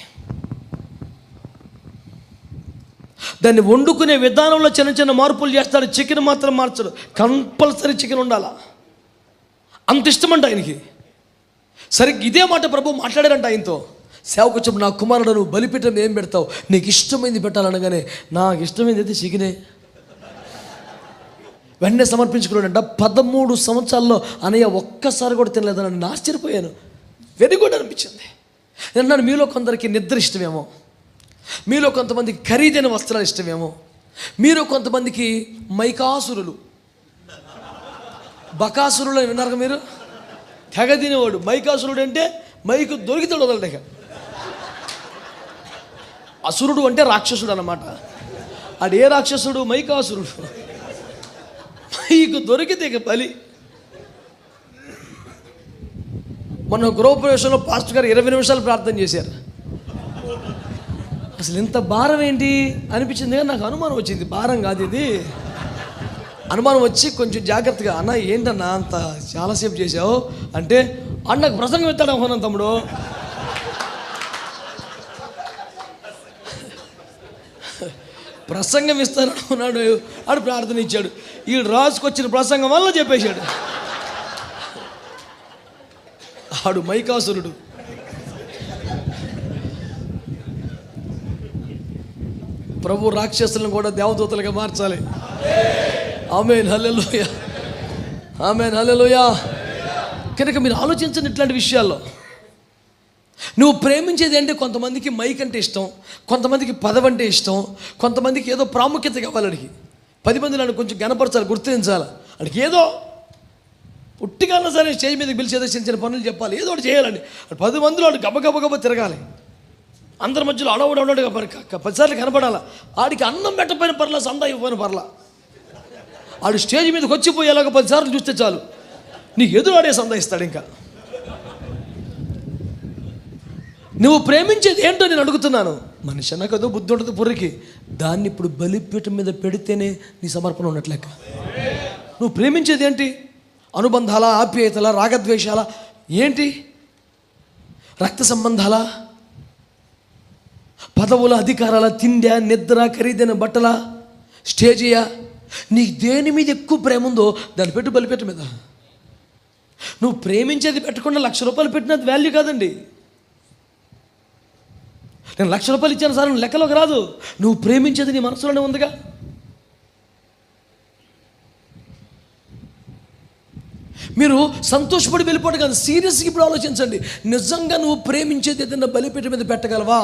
Speaker 1: దాన్ని వండుకునే విధానంలో చిన్న చిన్న మార్పులు చేస్తాడు, చికెన్ మాత్రం మార్చడు. కంపల్సరీ చికెన్ ఉండాలా, అంత ఇష్టమంట ఆయనకి. సరిగ్గా ఇదే మాట ప్రభు మాట్లాడారంట ఆయనతో. సేవకు వచ్చి, నా కుమారుడు నువ్వు బలిపీఠం ఏం పెడతావు? నీకు ఇష్టమైంది పెట్టాలనగానే, నాకు ఇష్టమైంది అయితే చికెనే. వెంటనే సమర్పించుకున్నాడంట. 13 సంవత్సరాల్లో అన్నయ్య ఒక్కసారి కూడా తినలేదని నేను ఆశ్చర్యపోయాను. వెరీ గుడ్ అనిపించింది. నేను మీలో కొందరికి నిద్ర ఇష్టమేమో, మీలో కొంతమందికి ఖరీదైన వస్త్రాలు ఇష్టమేమో, మీలో కొంతమందికి మైకాసురులు, బకాసురులు అని విన్నారు మీరు? తెగ తినేవాడు. మైకాసురుడు అంటే మైకు దొరికితాడు వదలటక. అసురుడు అంటే రాక్షసుడు అన్నమాట. ఆడు ఏ రాక్షసుడు? మైకాసురుడు. మైకు దొరికితే ఇక బలి. మొన్న గృహప్రవేశంలో పాస్టర్ గారు 20 నిమిషాలు ప్రార్థన చేశారు. అసలు ఇంత భారం ఏంటి అనిపించింది. నాకు అనుమానం వచ్చింది, భారం కాదు ఇది. అనుమానం వచ్చి కొంచెం జాగ్రత్తగా, అన్న ఏంటన్నా అంత చాలాసేపు చేసావు అంటే, అన్నకు ప్రసంగం ఎత్తాడు అనుకున్నాను తమ్ముడు. ప్రసంగం ఇస్తాను అనుకున్నాడు, ఆడు ప్రార్థన ఇచ్చాడు. ఈ రాజుకొచ్చిన ప్రసంగం వల్ల చెప్పేశాడు. ఆడు మైకాసురుడు. ప్రభు రాక్షసులను కూడా దేవదూతలుగా మార్చాలి. ఆమేన్, హల్లెలూయా, ఆమేన్, హల్లెలూయా. కనుక మీరు ఆలోచించండి ఇట్లాంటి విషయాల్లో. నువ్వు ప్రేమించేది అంటే, కొంతమందికి మైక్ అంటే ఇష్టం, కొంతమందికి పదవి అంటే ఇష్టం, కొంతమందికి ఏదో ప్రాముఖ్యత కావాలి. అడిగి 10 మంది నన్ను కొంచెం గణపరచాలి, గుర్తించాలి. అడిగి ఏదో పుట్టిగా సరే స్టేజ్ మీదకి పిలిచి ఏదో చిన్న చిన్న పనులు చెప్పాలి, ఏదో ఒకటి చేయాలండి. 10 మందిలో వాడు గబ తిరగాలి, అందరి మధ్యలో అడవుడు 10 సార్లు కనపడాలా. ఆడికి అన్నం పెట్టపోయిన పర్లా, సందా ఇవ్వని పర్లా, ఆడు స్టేజ్ మీదకి వచ్చిపోయేలాగా 10 సార్లు చూస్తే చాలు, నీకు ఎదురాడే సందా ఇస్తాడు. ఇంకా నువ్వు ప్రేమించేది ఏంటో నేను అడుగుతున్నాను. మనిషి అన్నాక ఏదో బుద్ధి ఉంటుంది పుర్రికి, దాన్ని ఇప్పుడు బలిపీఠం మీద పెడితేనే నీ సమర్పణ ఉన్నట్లెక్క. నువ్వు ప్రేమించేది ఏంటి? అనుబంధాల, ఆప్యాయతల, రాగద్వేషాల, ఏంటి? రక్త సంబంధాల, పదవుల, అధికారాల, తిండా, నిద్ర, ఖరీదైన బట్టల, స్టేజియా? నీకు దేని మీద ఎక్కువ ప్రేమ ఉందో దాన్ని పెట్టు బలిపీఠం మీద. నువ్వు ప్రేమించేది పెట్టకుండా 1,00,000 రూపాయలు పెట్టినది వాల్యూ కాదండి. నేను 1,00,000 రూపాయలు ఇచ్చాను సార్ లెక్కలోకి రాదు. నువ్వు ప్రేమించేది నీ మనసులోనే ఉందిగా. మీరు సంతోషపడి వెళ్ళిపోవడం కాదు, సీరియస్గా ఇప్పుడు ఆలోచించండి. నిజంగా నువ్వు ప్రేమించేది ఏదైనా బలిపీఠం మీద పెట్టగలవా?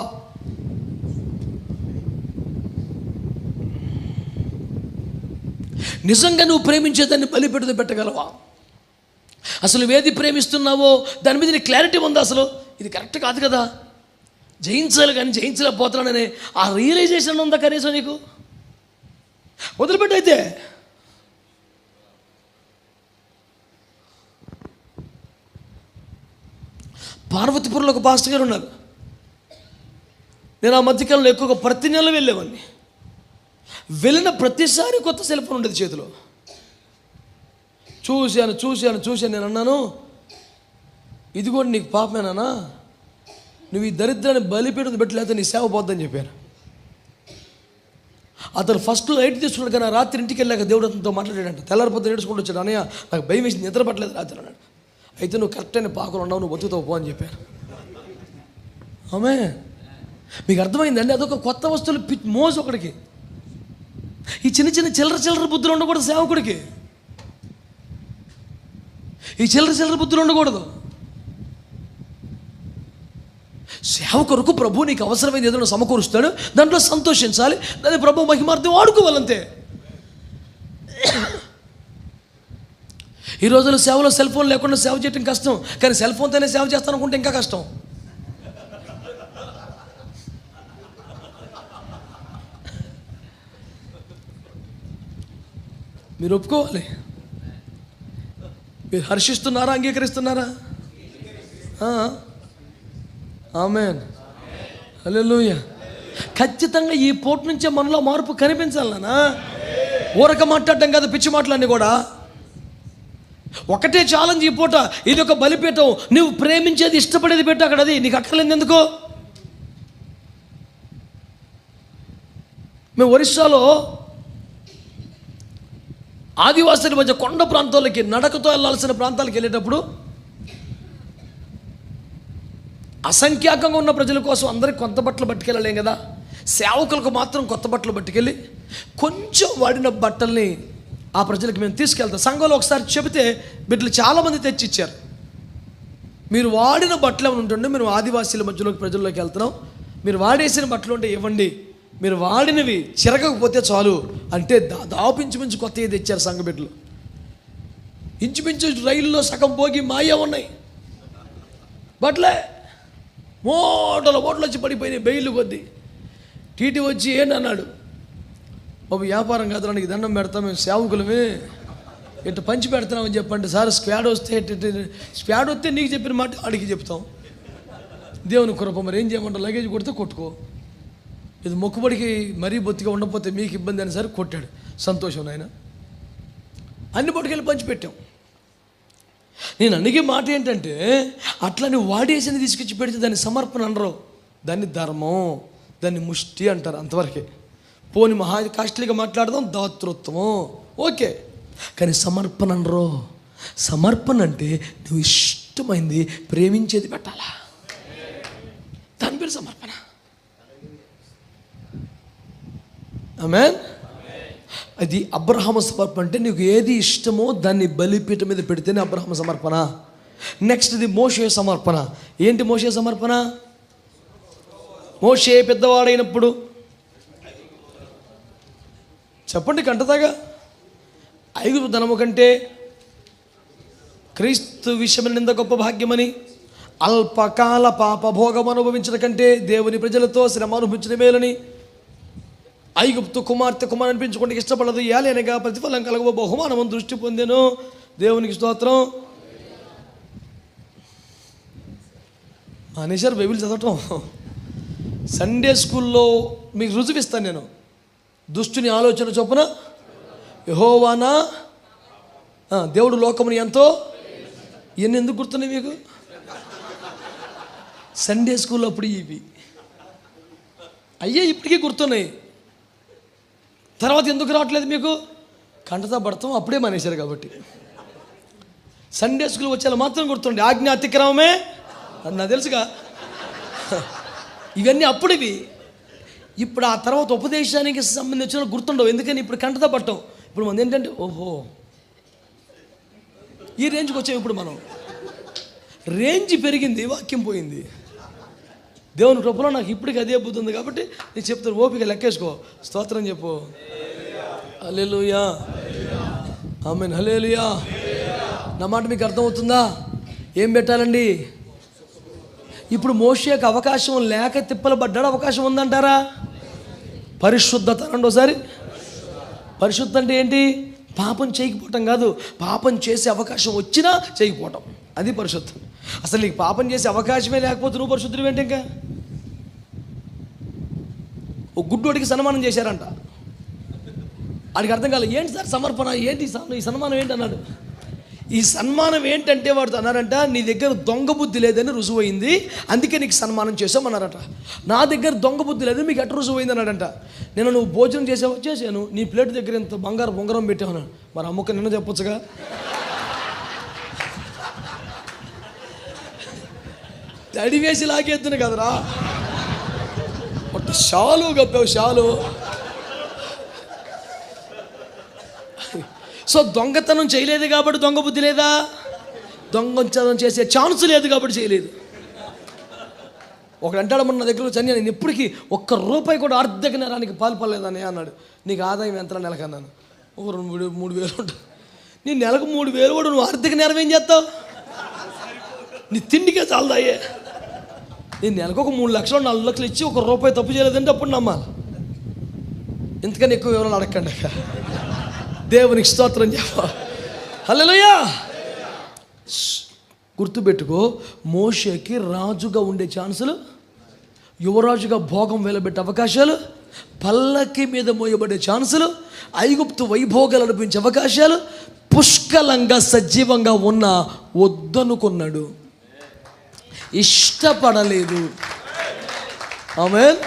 Speaker 1: నిజంగా నువ్వు ప్రేమించేదాన్ని బలిపీఠం మీద పెట్టగలవా? అసలు ఏది ప్రేమిస్తున్నావో దాని మీద నీ క్లారిటీ ఉందా? అసలు ఇది కరెక్ట్ కాదు కదా, జయించాలి కానీ జయించలేకపోతున్నాననే ఆ రియలైజేషన్ ఉందా కనీసం నీకు? వదిలిపెట్టయితే పార్వతీపురంలో ఒక పాస్టర్ గారు ఉన్నారు. నేను ఆ మధ్యకాలంలో ఎక్కువగా ప్రతి నెల వెళ్ళేవాడిని. వెళ్ళిన ప్రతిసారి కొత్త సెల్ ఫోన్ ఉండేది చేతిలో. చూశాను. నేను అన్నాను, ఇది కూడా నీకు పాపమేనా? నువ్వు ఈ దరిద్రాన్ని బలిపీఠం పెట్టలేకపోతే నీ సేవ పోద్దని చెప్పాను. అతను ఫస్ట్ లైట్ తీసుకున్నాడు, కానీ రాత్రి ఇంటికి వెళ్ళాక దేవుడు అతనితో మాట్లాడాడంట. తెల్లారిపోతే ఏడుచుకుంటూ వచ్చాడు, అన్నయ్య నాకు భయం వేసి నిద్ర పట్టలేదు రాత్రి అన్నాడు. అయితే నువ్వు కరెక్ట్ అయిన పాకలు ఉన్నావు, నువ్వు బతుకుతావు పో అని చెప్పాను. ఆమె మీకు అర్థమైందండి? అదొక కొత్త వస్తువులు మోజు ఒకడికి. ఈ చిన్న చిల్లర బుద్ధులు ఉండకూడదు సేవకుడికి. ఈ చిల్లర బుద్ధులు ఉండకూడదు. సేవ కొరకు ప్రభు నీకు అవసరమైంది ఏదైనా సమకూరుస్తాడు, దాంట్లో సంతోషించాలి, దాన్ని ప్రభు మహిమార్థం వాడుకోవాలంతే. ఈ రోజుల్లో సేవలో సెల్ ఫోన్ లేకుండా సేవ చేయడం కష్టం, కానీ సెల్ ఫోన్తోనే సేవ చేస్తాను అనుకుంటే ఇంకా కష్టం. మీరు ఒప్పుకోవాలి. మీరు హర్షిస్తున్నారా, అంగీకరిస్తున్నారా? ఆమేన్, హల్లెలూయా. ఖచ్చితంగా ఈ పూట నుంచే మనలో మార్పు కనిపించాలనా? ఊరక మాట్లాడటం కాదు, పిచ్చి మాటలన్నీ కూడా. ఒకటే ఛాలెంజ్ ఈ పూట, ఇది ఒక బలిపీఠం. నువ్వు ప్రేమించేది, ఇష్టపడేది పెట్టు అక్కడ, అది నీకు అక్కర్లేదు ఎందుకు? మేము ఒరిస్సాలో ఆదివాసుల మధ్య కొండ ప్రాంతాలకి నడకతో వెళ్ళాల్సిన ప్రాంతాలకు వెళ్ళేటప్పుడు అసంఖ్యాకంగా ఉన్న ప్రజల కోసం అందరికి కొత్త బట్టలు పట్టుకెళ్ళలేం కదా. సేవకులకు మాత్రం కొత్త బట్టలు పట్టుకెళ్ళి కొంచెం వాడిన బట్టల్ని ఆ ప్రజలకు మేము తీసుకెళ్తాం. సంఘంలో ఒకసారి చెబితే బిడ్డలు చాలామంది తెచ్చిచ్చారు. మీరు వాడిన బట్టలు ఏమైనా ఉంటుండే, మేము ఆదివాసీల మధ్యలోకి ప్రజల్లోకి వెళ్తున్నాం, మీరు వాడేసిన బట్టలు ఉంటే ఇవ్వండి, మీరు వాడినవి చిరగకపోతే చాలు అంటే దాదాపు ఇంచుమించు కొత్తవి తెచ్చారు సంఘ బిడ్డలు. ఇంచుమించు రైల్లో సగం పోగి మాయా ఉన్నాయి బట్టలే, మూటలు వచ్చి పడిపోయినాయి బెయిలు కొద్దీ. టీటీ వచ్చి ఏంటన్నాడు, బాబు వ్యాపారం కాదు, నీకు దండం పెడతాం, మేము సేవకులమే, ఇట్లా పంచి పెడతామని చెప్పండి సార్. స్క్వాడ్ వస్తే నీకు చెప్పిన మాట అడిగి చెప్తాం, దేవుని కృప. మరి ఏం చేయమంటావు, లగేజ్ కొడితే కొట్టుకో, ఇది మొక్కుబడికి మరీ బొత్తిగా ఉండకపోతే మీకు ఇబ్బంది అని సరే కొట్టాడు. సంతోషం నాయన, అన్ని పట్టుకెళ్ళి పంచిపెట్టాం. నేను అడిగే మాట ఏంటంటే, అట్లా నువ్వు వాడేసింది తీసుకొచ్చి పెడితే దాన్ని సమర్పణ అనరు, దాన్ని ధర్మం, దాన్ని ముష్టి అంటారు, అంతవరకే. పోని మహా కాస్ట్లీగా మాట్లాడదాం, దాతృత్వము ఓకే, కానీ సమర్పణ అనరు. సమర్పణ అంటే నువ్వు ఇష్టమైంది ప్రేమించేది పెట్టాలా, దాని పేరు సమర్పణ. ఆమేన్. అది అబ్రహాము సమర్పణ. అంటే నీకు ఏది ఇష్టమో దాన్ని బలిపీఠం మీద పెడితేనే అబ్రహాము సమర్పణ. నెక్స్ట్ ఇది మోషే సమర్పణ. ఏంటి మోషే సమర్పణ? మోషే పెద్దవాడైనప్పుడు, చెప్పండి కంటదాగా, ఐగుప్తు ధనము కంటే క్రీస్తు విషయమైన నింద గొప్ప భాగ్యమని, అల్పకాల పాపభోగం అనుభవించడం కంటే దేవుని ప్రజలతో శ్రమ అనుభవించడం మేలని, ఐగుప్తు కుమార్తె అనిపించుకుంటే ఇష్టపడదు, ఏలైనగా ప్రతిఫలం కలగబో బహుమానం దృష్టి పొందాను. దేవునికి స్తోత్రం. మానేశారు బైబిల్ చదవటం. సండే స్కూల్లో మీకు రుజువిస్తాను నేను. దుష్టుని ఆలోచన చొప్పున యెహోవానా, దేవుడు లోకముని ఎంతో, ఇవన్నీ ఎందుకు గుర్తున్నాయి మీకు? సండే స్కూల్లో అప్పుడు ఇవి అయ్యే ఇప్పటికీ గుర్తున్నాయి. తర్వాత ఎందుకు రావట్లేదు మీకు? కంటతా పడతాం, అప్పుడే మానేశారు కాబట్టి. సండే స్కూల్ వచ్చేలా మాత్రం గుర్తుండే, ఆజ్ఞ అతిక్రమమే అది నాకు తెలుసుగా. ఇవన్నీ అప్పుడివి. ఇప్పుడు ఆ తర్వాత ఉపదేశానికి సంబంధించిన గుర్తుండవు, ఎందుకని ఇప్పుడు కంటతా పట్టం. ఇప్పుడు మనం ఏంటంటే, ఓహో ఈ రేంజ్కి వచ్చాం. ఇప్పుడు మనం రేంజ్ పెరిగింది, వాక్యం పోయింది. దేవుని కృపలో నాకు ఇప్పటికి అదే బుద్ధి ఉంది కాబట్టి నేను చెప్తాను, ఓపిక లెక్కేసుకో, స్తోత్రం చెప్పు. హల్లెలూయా, ఆమేన్, హల్లెలూయా. నా మాట మీకు అర్థమవుతుందా? ఏం పెట్టాలండి? ఇప్పుడు మోషేకి అవకాశం లేక తిప్పలు పడ్డాడు, అవకాశం ఉందంటారా? పరిశుద్ధత అనండి ఒకసారి. పరిశుద్ధత అంటే ఏంటి? పాపం చేయకపోవటం కాదు, పాపం చేసే అవకాశం వచ్చినా చేయకపోవటం, అది పరిశుద్ధం. అసలు నీకు పాపం చేసే అవకాశమే లేకపోతే నువ్వు పరిశుద్ధుడు ఏంటి? ఇంకా ఓ గుడ్డోడికి సన్మానం చేశారంట, వాడికి అర్థం కాలేదు. ఏంటి సార్ సమర్పణ, ఏంటి ఈ సన్మానం ఏంటి అన్నాడు. ఈ సన్మానం ఏంటంటే వాడు అన్నారంట, నీ దగ్గర దొంగ బుద్ధి లేదని రుజువైంది, అందుకే నీకు సన్మానం చేసామన్నారట. నా దగ్గర దొంగ బుద్ధి లేదు, మీకు ఎట్లా రుజువైంది అన్నాడంట. నేను నువ్వు భోజనం చేసావు, చేశాను, నీ ప్లేట్ దగ్గర ఇంత బంగారు బొంగరం పెట్టాను. మరి అమ్మక నిన్న చెప్పొచ్చుగా. తడి వేసి లాగేద్దును కదరా, ఒక షాలు గప్పావు, షాలు. సో దొంగతనం చేయలేదు కాబట్టి దొంగ బుద్ధి లేదా? దొంగతనం చేసే ఛాన్స్ లేదు కాబట్టి చేయలేదు. ఒకడు అంటాడు మన దగ్గర వచ్చి అన్నీ నేను ఎప్పటికీ ఒక్క రూపాయి కూడా ఆర్థిక నేరానికి పాల్పడలేదని అన్నాడు. నీకు ఆదాయం ఎంత నెలకు అన్నాను. ఒక 2-3 వేలు ఉంటుంది. నీ నెలకు 3,000 కూడా నువ్వు ఆర్థిక నేరం ఏం చేస్తావు? నీ తిండికే చాలదాయే. నేను నెలకు ఒక 3 లక్షలు 4 లక్షలు ఇచ్చి 1 రూపాయి తప్పు చేయలేదంటే అప్పుడు నమ్మాలి. ఇంతకని ఎక్కువ వివరాలు అడగండి. దేవునికి స్తోత్రం చెప్ప. హల్లెలూయా. గుర్తుపెట్టుకో, మోషేకి రాజుగా ఉండే ఛాన్సులు, యువరాజుగా భోగం వెలబెట్టే అవకాశాలు, పల్లకి మీద మోయబడే ఛాన్సులు, ఐగుప్తు వైభోగాలు అనిపించే అవకాశాలు పుష్కలంగా సజీవంగా ఉన్న వద్దనుకున్నాడు, ఇష్టపడలేదు. ఆమేన్.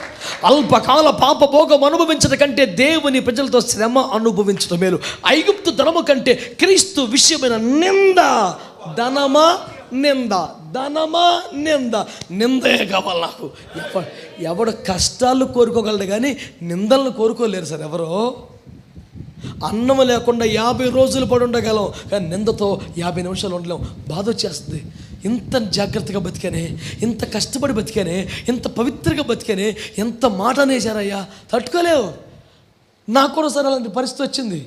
Speaker 1: అల్పకాల పాపభోగం అనుభవించడం కంటే దేవుని ప్రజలతో శ్రమ అనుభవించడం మేలు. ఐగుప్తు ధనము కంటే క్రీస్తు విషయమైన నింద, ధనమా నింద, ధనమా నింద, నిందే కావాలి నాకు. ఎవడు కష్టాలు కోరుకోగలడు కానీ నిందలను కోరుకోలేరు సార్ ఎవరో. అన్నం లేకుండా 50 రోజులు పడి ఉండగలం, కానీ నిందతో 50 నిమిషాలు ఉండలేం. బాధ వచ్చేస్తుంది. ఇంత జాగ్రత్తగా బతికానే, ఇంత కష్టపడి బతికానే, ఇంత పవిత్రంగా బతికానే, ఎంత మాట అనేసారయ్యా, తట్టుకోలేవు. నాకు కూడా సరే అలాంటి పరిస్థితి వచ్చింది.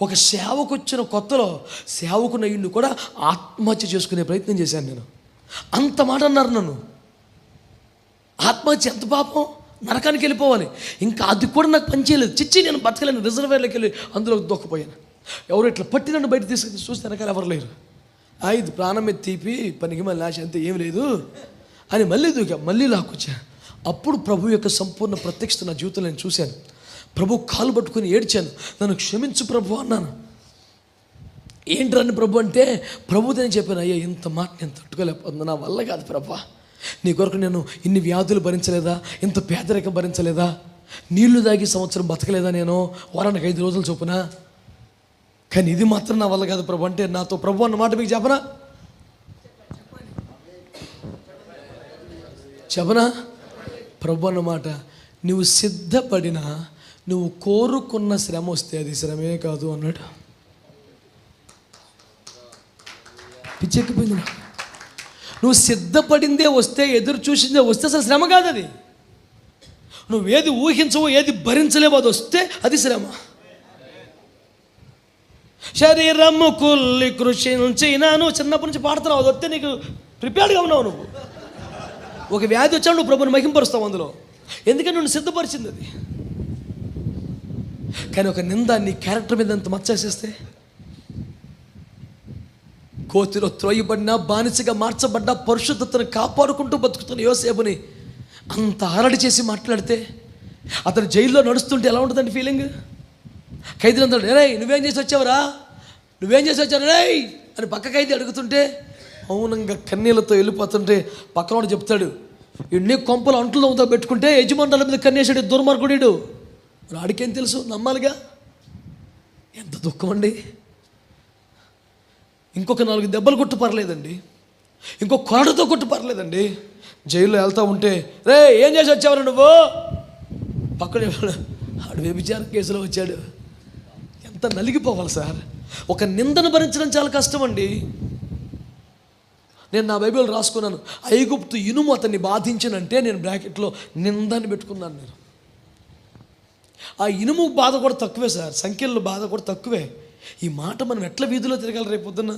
Speaker 1: ఒక సేవకు వచ్చిన కొత్తలో సేవకున్న ఇల్లు కూడా ఆత్మహత్య చేసుకునే ప్రయత్నం చేశాను నేను. అంత మాట అన్నారు నన్ను. ఆత్మహత్య ఎంత పాపం, నరకానికి వెళ్ళిపోవాలి. ఇంకా అది కూడా నాకు పనిచేయలేదు. చిచ్చి నేను బతకలేను. రిజర్వేర్లోకి వెళ్ళి అందులో దొక్కపోయాను. ఎవరు ఇట్లా పట్టి నన్ను బయట తీసుకుని చూస్తే వెనకాల ఎవరు లేరు. ఇది ప్రాణం మీద తీపి పనికి మళ్ళీ ఆశ అంతే ఏం లేదు అని మళ్ళీ దూకా, మళ్ళీ లాక్కొచ్చా. అప్పుడు ప్రభు యొక్క సంపూర్ణ ప్రత్యక్షత నా జీవితంలో నేను చూశాను. ప్రభు కాలు పట్టుకుని ఏడ్చాను. నన్ను క్షమించు ప్రభు అన్నాను. ఏంటని ప్రభు అంటే, ప్రభుతో నేను చెప్పాను, అయ్యా ఇంత మాట నేను తట్టుకోలేకపోతున్నా, నా వల్ల కాదు ప్రభా. నీ కొరకు నేను ఇన్ని వ్యాధులు భరించలేదా, ఇంత పేదరికం భరించలేదా, నీళ్లు తాగి సంవత్సరం బతకలేదా, నేను వారానికి 5 రోజులు చొప్పున, కానీ ఇది మాత్రం నా వల్ల కాదు ప్రభు అంటే, నాతో ప్రభు అన్న మాట మీకు చెప్పనా ప్రభు అన్నమాట. నువ్వు సిద్ధపడినా, నువ్వు కోరుకున్న శ్రమ వస్తే అది శ్రమే కాదు అన్నాడు. పిచ్చెక్కిపోయింది నాకు. నువ్వు సిద్ధపడిందే వస్తే, ఎదురు చూసిందే వస్తే అసలు శ్రమ కాదు అది. నువ్వు ఏది ఊహించవో, ఏది భరించలేవో అది వస్తే అది శ్రమ. శరీరము కుల్లి కృషించినా, నువ్వు చిన్నప్పటి నుంచి పాడుతున్నావు, అది వస్తే నీకు ప్రిపేర్డ్గా ఉన్నావు. నువ్వు ఒక వ్యాధి వచ్చావు, నువ్వు ప్రభుని మహింపరుస్తావు అందులో, ఎందుకంటే నువ్వు సిద్ధపరిచింది అది. కానీ ఒక నింద నీ క్యారెక్టర్ మీద అంత మచ్చేసేస్తే, కోతిలో త్రోయబడినా, బానిసగా మార్చబడ్డా, పరిశుద్ధతను కాపాడుకుంటూ బతుకుతున్న యోసేపుని అంత హరడి చేసి మాట్లాడితే, అతను జైల్లో నడుస్తుంటే ఎలా ఉంటుందండి ఫీలింగ్? ఖైదీలు అంటాడు, రే నువ్వేం చేసి వచ్చావురా, నువ్వేం చేసి వచ్చావు రే అని పక్క ఖైదీ అడుగుతుంటే మౌనంగా కన్నీళ్ళతో వెళ్ళిపోతుంటే పక్కనోడు చెప్తాడు, ఎన్ని కొంపలు అంట్లు అవుతా పెట్టుకుంటే యజమానుల మీద కన్నేసాడు దుర్మార్గుడు. వాడికేం తెలుసు, నమ్మాలిగా. ఎంత దుఃఖం అండి. ఇంకొక 4 దెబ్బలు కొట్టు పర్లేదండి, ఇంకొక కొరడుతో కొట్టు పర్లేదండి. జైల్లో వెళ్తూ ఉంటే, రే ఏం చేసి వచ్చావు నువ్వు, పక్కనే ఆడు వ్యభిచార కేసులో వచ్చాడు. ఎంత నలిగిపోవాలి సార్. ఒక నిందను భరించడం చాలా కష్టం అండి. నేను నా బైబిల్ రాసుకున్నాను, ఐగుప్తు ఇనుము అతన్ని బాధించినంటే నేను బ్రాకెట్లో నిందని పెట్టుకున్నాను. నేను ఆ ఇనుము బాధ కూడా తక్కువే సార్, సంఖ్యల్లో బాధ కూడా తక్కువే. ఈ మాట మనం ఎట్లా వీధిలో తిరగాలి రేపు పొద్దున్న?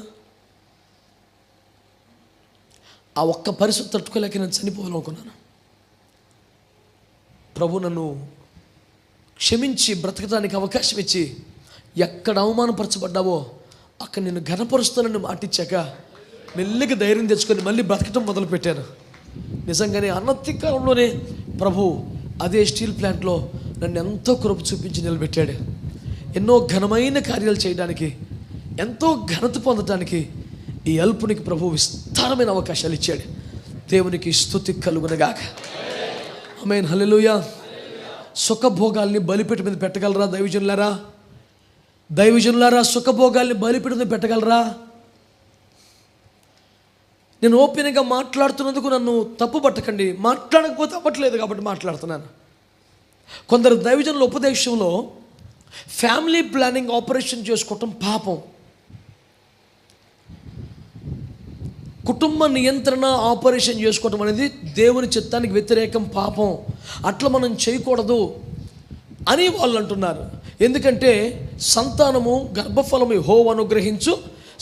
Speaker 1: ఆ ఒక్క పరిస్థితి తట్టుకోలేక నేను చనిపోవాలనుకున్నాను. ప్రభు నన్ను క్షమించి బ్రతకడానికి అవకాశం ఇచ్చి, ఎక్కడ అవమానపరచబడ్డావో అక్కడ నేను ఘనపరుస్తానని మాటిచ్చాక మెల్లిగా ధైర్యం తెచ్చుకొని మళ్ళీ బ్రతకటం మొదలుపెట్టాను. నిజంగానే అన్నతి కాలంలోనే ప్రభు అదే స్టీల్ ప్లాంట్లో నన్ను ఎంతో కృప చూపించి నిలబెట్టాడు. ఎన్నో ఘనమైన కార్యాలు చేయడానికి, ఎంతో ఘనత పొందడానికి ఈ అల్పునికి ప్రభు విస్తారమైన అవకాశాలు ఇచ్చాడు. దేవునికి స్తుతి కలుగునగాక. ఆమేన్, హల్లెలూయా. సుఖభోగాల్ని బలిపీఠ మీద పెట్టగలరా దైవజనులారా? దైవజనులారా, సుఖభోగాల్ని బలిపీఠ మీద పెట్టగలరా? నేను ఓపెన్గా మాట్లాడుతున్నందుకు నన్ను తప్పు పట్టకండి, మాట్లాడకపోతే అవ్వట్లేదు కాబట్టి మాట్లాడుతున్నాను. కొందరు దైవజనుల ఉపదేశంలో ఫ్యామిలీ ప్లానింగ్ ఆపరేషన్ చేసుకోవటం పాపం. కుటుంబ నియంత్రణ ఆపరేషన్ చేసుకోవటం అనేది దేవుని చిత్తానికి వ్యతిరేకం, పాపం, అట్లా మనం చేయకూడదు అని వాళ్ళు అంటున్నారు. ఎందుకంటే సంతానము గర్భఫలము యెహోవా అనుగ్రహించు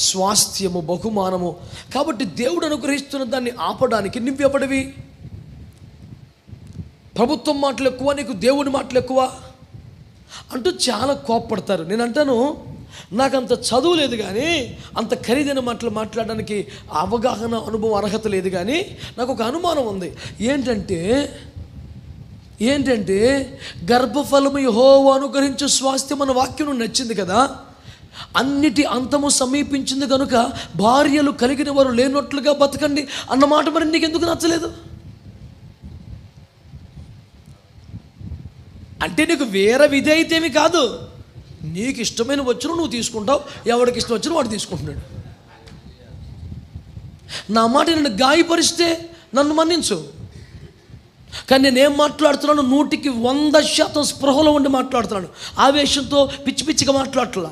Speaker 1: స్వాస్థ్యము బహుమానము. కాబట్టి దేవుడు అనుగ్రహిస్తున్న దాన్ని ఆపడానికి నువ్వెవడివి? ప్రభుత్వం మాటలు ఎక్కువ, నీకు దేవుడి మాటలు ఎక్కువ అంటూ చాలా కోప్పడతారు. నేను అంటాను, నాకు అంత చదువు లేదు కానీ, అంత ఖరీదైన మాటలు మాట్లాడడానికి అవగాహన, అనుభవం, అర్హత లేదు కానీ నాకు ఒక అనుమానం ఉంది. ఏంటంటే గర్భఫలము యెహోవా అనుగ్రహించు స్వాస్థ్యం అన్న వాక్యం నచ్చింది కదా. అన్నిటి అంతము సమీపించింది కనుక భార్యలు కలిగిన వారు లేనట్లుగా బతకండి అన్నమాట మరి నీకు ఎందుకు నచ్చలేదు? అంటే నీకు వేరే విధి అయితేమి కాదు, నీకు ఇష్టమైన వచ్చిన నువ్వు తీసుకుంటావు, ఎవరికి ఇష్టం వచ్చిన వాడు తీసుకుంటున్నాడు. నా మాట నన్ను గాయపరిస్తే నన్ను మన్నించు, కానీ నేనేం మాట్లాడుతున్నాను 100% స్పృహలో ఉండి మాట్లాడుతున్నాను. ఆవేశంతో పిచ్చి పిచ్చిగా మాట్లాడట్లా.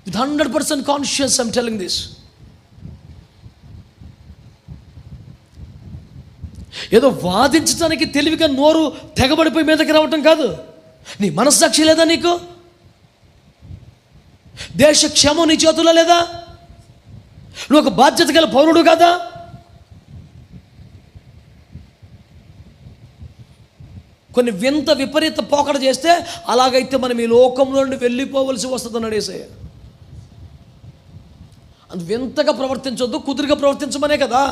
Speaker 1: With 100% conscious I'm telling this. ఏదో వాదించడానికి తెలివిగా నోరు తెగబడిపోయి మీదకి రావటం కాదు. నీ మనస్సాక్షి లేదా? నీకు దేశ క్షేమం నీ చేతుల్లో లేదా? నువ్వు ఒక బాధ్యత గల పౌరుడు కదా? కొన్ని వింత విపరీత పోకడ చేస్తే అలాగైతే మనం ఈ లోకంలో నుండి వెళ్ళిపోవలసి వస్తుందని అడేసే. అంత వింతగా ప్రవర్తించొద్దు, కుదురుగా ప్రవర్తించమనే కదా.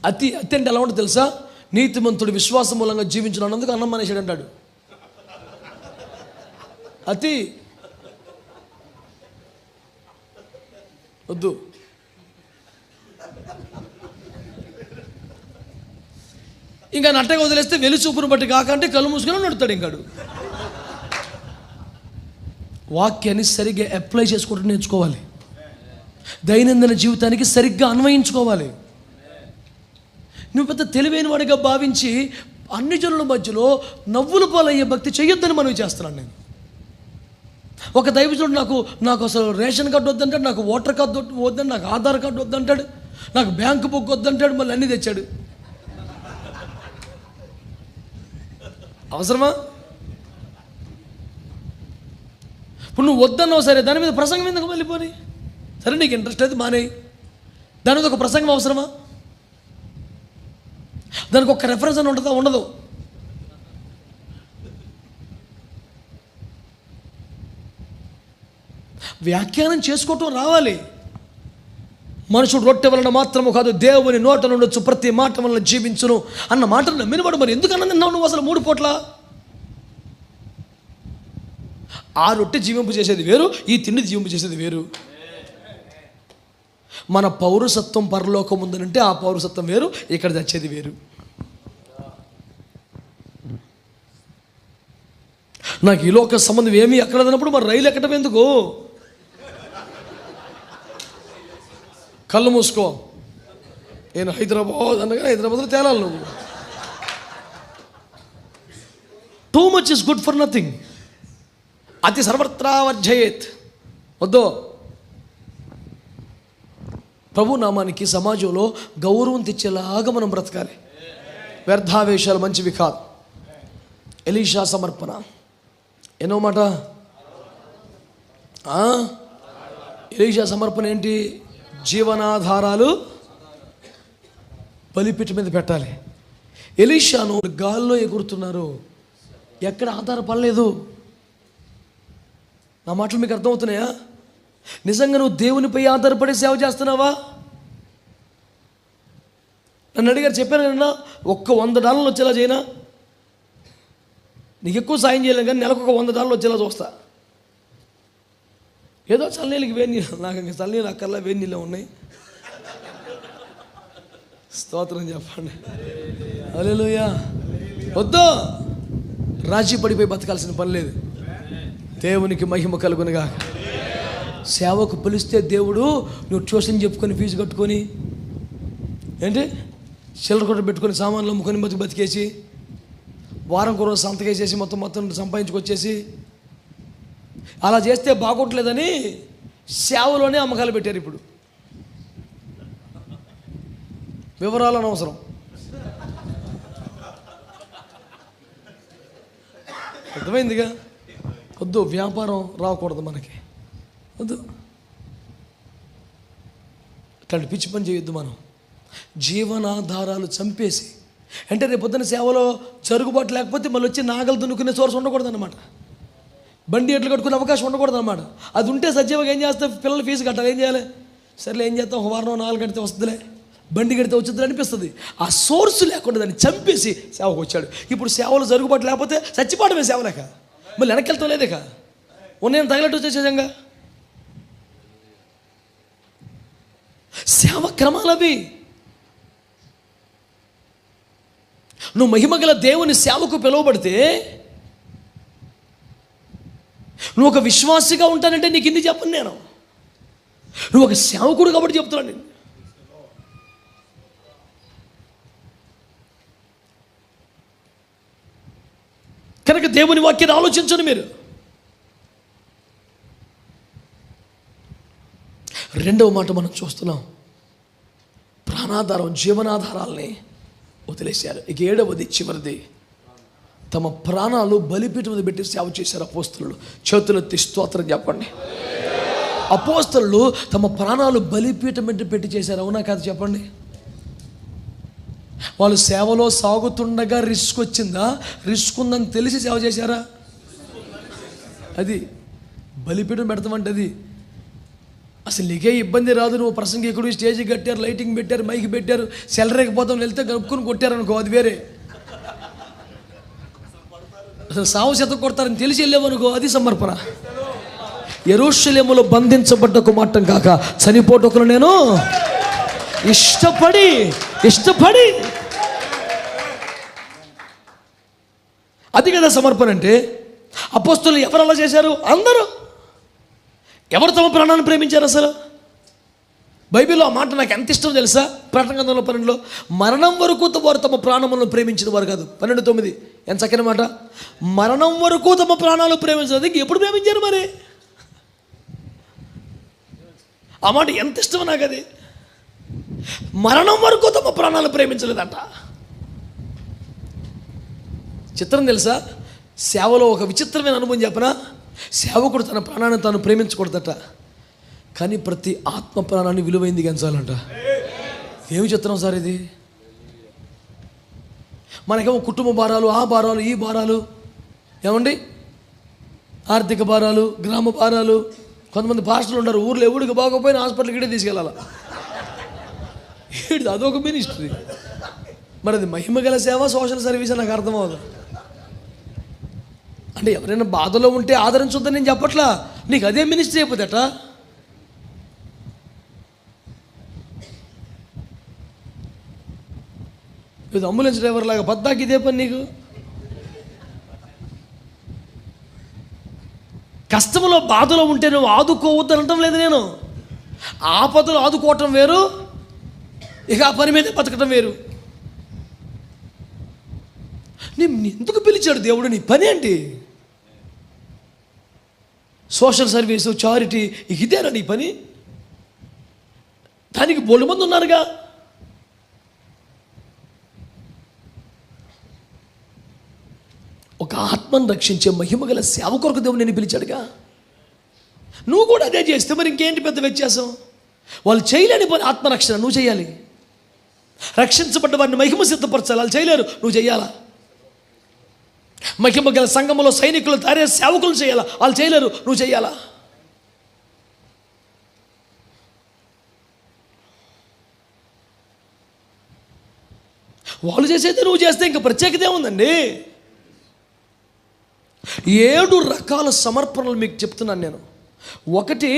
Speaker 1: అతి అంటే ఎలా ఉంటుంది తెలుసా? నీతిమంతుడు విశ్వాసం మూలంగా జీవించినందుకు అన్నం మానేశాడు అంటాడు. అతి వద్దు. ఇంకా నట్టగా వదిలేస్తే వెలి చూపును బట్టి కాకంటే కళ్ళు మూసుకొని నడుతాడు. ఇంకాడు వాక్యాన్ని సరిగ్గా అప్లై చేసుకుంటూ నేర్చుకోవాలి. దైనందిన జీవితానికి సరిగ్గా అన్వయించుకోవాలి. నువ్వు పెద్ద తెలివైన వాడిగా భావించి అన్ని జనుల మధ్యలో నవ్వులు పాలయ్యే భక్తి చేయొద్దని మనవి చేస్తున్నాను నేను. ఒక దైవజనుడు నాకు అసలు రేషన్ కార్డు వద్దంటాడు, నాకు ఓటర్ కార్డు వద్దంటాడు, నాకు ఆధార్ కార్డు వద్దంటాడు, నాకు బ్యాంకు బుక్ వద్దంటాడు, మళ్ళీ అన్నీ తెచ్చాడు. అవసరమా? ఇప్పుడు నువ్వు వద్దన్నావు, సరే దాని మీద ప్రసంగం ఎందుకు వెళ్ళిపోయి? సరే నీకు ఇంట్రెస్ట్ అయితే మానేయి. దాని మీద ఒక ప్రసంగం అవసరమా? దానికి ఒక రెఫరెన్స్ అని ఉంటుందా? ఉండదు. వ్యాఖ్యానం చేసుకోవటం రావాలి. మనుషుడు రొట్టె వలన మాత్రము కాదు, దేవుని నోట నుండొచ్చు ప్రతి మాట వలన జీవించును అన్న మాటను నమ్మినవాడు మరి ఎందుకు అన్నది నువ్వు అసలు 3 పూట్ల? ఆ రొట్టె జీవింపు చేసేది వేరు, ఈ తిండి జీవింపు చేసేది వేరు. మన పౌరసత్వం పరలోకం ఉందనంటే ఆ పౌరసత్వం వేరు, ఇక్కడ తెచ్చేది వేరు. నాకు ఈ లోక సంబంధం ఏమీ ఎక్కడదన్నప్పుడు మరి రైలు ఎక్కడం ఎందుకు? కళ్ళు మూసుకో. నేను హైదరాబాద్ అనగా హైదరాబాద్లో తేలాలి. నువ్వు too much is good for nothing. అతి సర్వత్రా వర్జయేత్. వద్దు. ప్రభు నామానికి సమాజంలో గౌరవం తెచ్చేలాగా మనం బ్రతకాలి. వ్యర్థావేశాలు మంచివి కాదు. ఎలీషా సమర్పణ ఎన్నో మాట. ఎలీషా సమర్పణ ఏంటి? జీవనాధారాలు బలిపీఠం మీద పెట్టాలి. ఎలీషాను గాల్లో ఎగురుతున్నారు, ఎక్కడ ఆధారపడలేదు. నా మాటలు మీకు అర్థమవుతున్నాయా? నిజంగా నువ్వు దేవునిపై ఆధారపడి సేవ చేస్తున్నావా? నన్ను అడిగారు, చెప్పాను నిన్న, ఒక్క $100 వచ్చేలా చేయనా? నీకు ఎక్కువ సాయం చేయలేను కానీ నెలకు ఒక $100 వచ్చేలా చూస్తా. ఏదో చల్లనీళ్ళకి వేడి నీళ్ళు, నాకు ఇంకా చల్లనీళ్ళు అక్కర్లా, వేడి నీళ్ళే ఉన్నాయి. స్తోత్రం చెప్పండి. హల్లెలూయా. వద్దు, రాజీ పడిపోయి బతకాల్సిన పని లేదు. దేవునికి మహిమ కలుగునుగా. సేవకు పిలిస్తే దేవుడు నువ్వు ట్యూషన్ చెప్పుకొని ఫీజు కట్టుకొని ఏంటి చిల్లర కొట్ట పెట్టుకొని సామాన్లు అమ్ముకొని బతికేసి వారం రోజు సంతకేసేసి మొత్తం సంపాదించుకొచ్చేసి అలా చేస్తే బాగోట్లేదని సేవలోనే అమ్మకాలు పెట్టారు. ఇప్పుడు వివరాలు అనవసరం. అర్థమైందిగా? వద్దు, వ్యాపారం రాకూడదు మనకి, వద్దు. అట్లాంటి పిచ్చి పని చేయొద్దు. మనం జీవనాధారాలు చంపేసి అంటే రేపు పొద్దున్న సేవలో జరుగుబాటు లేకపోతే మళ్ళీ వచ్చి నాగలు దున్నుకునే సోర్స్ ఉండకూడదు అనమాట. బండి ఎట్లు కట్టుకునే అవకాశం ఉండకూడదు అనమాట. అది ఉంటే సజీవంగా ఏం చేస్తే పిల్లలు ఫీజు కట్టాలి, ఏం చేయాలి? సరేలే ఏం చేస్తాం, ఒక వారం 4 గంటతే వస్తుందిలే, బండి కడితే వచ్చింది అనిపిస్తుంది. ఆ సోర్స్ లేకుండా దాన్ని చంపేసి సేవకు వచ్చాడు. ఇప్పుడు సేవలు జరుగుబాటు లేకపోతే చచ్చిపోవడమే సేవ లేక, మళ్ళీ వెనక్కి వెళ్తాం లేదేక, నేను తగినట్టు వచ్చేసేజంగా. సేవ క్రమాలు అవి. నువ్వు మహిమగల దేవుని సేవకు పిలువబడితే నువ్వు ఒక విశ్వాసిగా ఉంటానంటే నీకు ఇన్ని చెప్పను నేను. నువ్వు ఒక సేవకుడు కాబట్టి చెప్తున్నాను నేను. కనుక దేవుని వాక్యాన్ని ఆలోచించండి మీరు. రెండవ మాట మనం చూస్తున్నాం, ప్రాణాధారం, జీవనాధారాల్ని వదిలేశారు. ఇక 7వది చివరిది, తమ ప్రాణాలు బలిపీఠం మీద పెట్టి సేవ చేశారు అపోస్తలులు. చేతులెత్తి స్తోత్రం చెప్పండి. అపోస్తలులు తమ ప్రాణాలు బలిపీఠం మీద పెట్టి చేశారు, అవునా కాదు చెప్పండి? వాళ్ళు సేవలో సాగుతుండగా రిస్క్ వచ్చిందా? రిస్క్ ఉందని తెలిసి సేవ చేశారా? అది బలిపీఠం పెడతామంటే అది అసలు నీకే ఇబ్బంది రాదు. నువ్వు ప్రసంగికుడు, స్టేజ్ కట్టారు, లైటింగ్ పెట్టారు, మైక్ పెట్టారు, సెలరేకపోతాం వెళ్తే కలుపుకొని కొట్టారనుకో, అది వేరే. అసలు సావు శత కొడతారని తెలిసి వెళ్ళామనుకో, అది సమర్పణ. యెరూషలేములో బంధించబడ్డ కుమార్తెం కాక చనిపోటకులు నేను ఇష్టపడి అది కదా సమర్పణ అంటే. అపోస్తలులు ఎవరు అలా చేశారు? అందరూ. ఎవరు తమ ప్రాణాన్ని ప్రేమించారు? అసలు బైబిల్లో ఆ మాట నాకు ఎంత ఇష్టం తెలుసా? ప్రకటన గ్రంథంలో 12లో మరణం వరకు వారు తమ ప్రాణములను ప్రేమించిన వారు కాదు. 12:9 ఎంత చక్కని మాట. మరణం వరకు తమ ప్రాణాలు ప్రేమించదు. ఇంకెప్పుడు ప్రేమించారు మరి? ఆ మాట ఎంత ఇష్టమో నాకు. అది మరణం వరకు తమ ప్రాణాలు ప్రేమించలేదంట. చిత్రం తెలుసా? సేవలో ఒక విచిత్రమైన అనుభవం చెప్పనా? సేవకుడు తన ప్రాణాన్ని తాను ప్రేమించకూడదట, కానీ ప్రతి ఆత్మ ప్రాణాన్ని విలువైంది గంచాలంట. ఏమి చిత్రం సార్ ఇది? మనకేమో కుటుంబ భారాలు, ఆ భారాలు, ఈ భారాలు, ఏమండి ఆర్థిక భారాలు, గ్రామ భారాలు. కొంతమంది పాస్టర్లు ఉంటారు, ఊర్లో ఎవడికి బాగోపోయినా హాస్పిటల్కి ఇడే తీసుకెళ్ళాలి. అదొక మినిస్ట్రీ. మరి అది మహిమగల సేవ, సోషల్ సర్వీస్ నాకు అర్థమవుతుంది. అంటే ఎవరైనా బాధలో ఉంటే ఆదరించొద్దని నేను చెప్పట్లా, నీకు అదే మినిస్ట్రీ అయిపోతేట. ఇది అంబులెన్స్ డ్రైవర్ లాగా పద్దాకి ఇదే పని నీకు. కష్టంలో బాధలో ఉంటే నువ్వు ఆదుకోవద్దు అనటం లేదు నేను. ఆపదలు ఆదుకోవటం వేరు, ఇక ఆ పని మీద బతకటం వేరు. నేను ఎందుకు పిలిచాడు దేవుడు? నీ పని ఏంటి? సోషల్ సర్వీసు, చారిటీ, ఇదేనా నీ పని? దానికి బోల్డు మంది ఉన్నారుగా. ఒక ఆత్మను రక్షించే మహిమగల సేవ కొరకు దేవుడు నేను పిలిచాడుగా. నువ్వు కూడా అదే చేస్తే మరి ఇంకేంటి పెద్ద వ్యత్యాసం? వాళ్ళు చేయలేని పని ఆత్మరక్షణ నువ్వు చేయాలి. రక్షించబడ్డ వారిని మహిమ సిద్ధపరచాలి, వాళ్ళు చేయలేరు, నువ్వు చేయాలా. మహిమగల సంఘంలో సైనికులు తయారే సేవకులు చేయాలా, వాళ్ళు చేయలేరు, నువ్వు చేయాలా. వాళ్ళు చేసేది నువ్వు చేస్తే ఇంకా ప్రత్యేకత ఏముందండి? 7 రకాల సమర్పణలు మీకు చెప్తున్నాను నేను. 1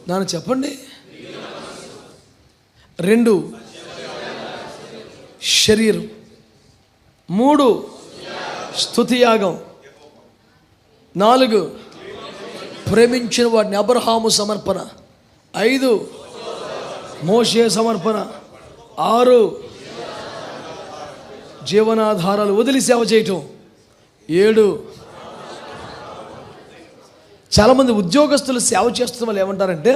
Speaker 1: నాన్న చెప్పండి, 2 శరీరం, 3 స్తుతియాగం, 4 ప్రేమించిన వాడిని అబ్రహాము సమర్పణ, 5 మోషే సమర్పణ, 6 జీవనాధారాలు వదిలి సేవ చేయటం. 7, చాలామంది ఉద్యోగస్తులు సేవ చేస్తున్న వాళ్ళు ఏమంటారంటే,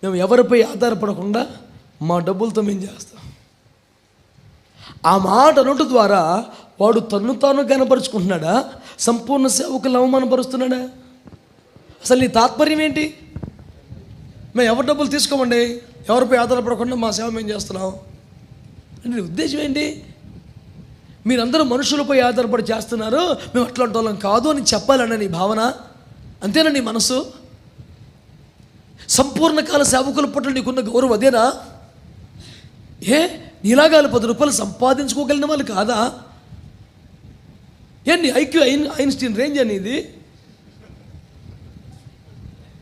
Speaker 1: మేము ఎవరిపై ఆధారపడకుండా మా డబ్బులతో మేము చేస్తాం. ఆ మాట అనట ద్వారా వాడు తన్ను తాను కనపరుచుకుంటున్నాడా, సంపూర్ణ సేవకులను అవమానపరుస్తున్నాడా? అసలు నీ తాత్పర్యం ఏంటి? మేము ఎవరి డబ్బులు తీసుకోమండి, ఎవరిపై ఆధారపడకుండా మా సేవ మేము చేస్తున్నాం అంటే నీ ఉద్దేశం ఏంటి? మీరందరూ మనుషులపై ఆధారపడి చేస్తున్నారు, మేము అట్లాంటి వాళ్ళం కాదు అని చెప్పాలన్న నీ భావన, అంతేనా నీ మనసు? సంపూర్ణ కాల సేవకుల పట్ల నీకున్న గౌరవం అదేనా? నీలాగా 10 రూపాయలు సంపాదించుకోగలిగిన వాళ్ళు కాదా? నీ ఐక్యూ ఐన్స్టీన్ రేంజ్ అనేది,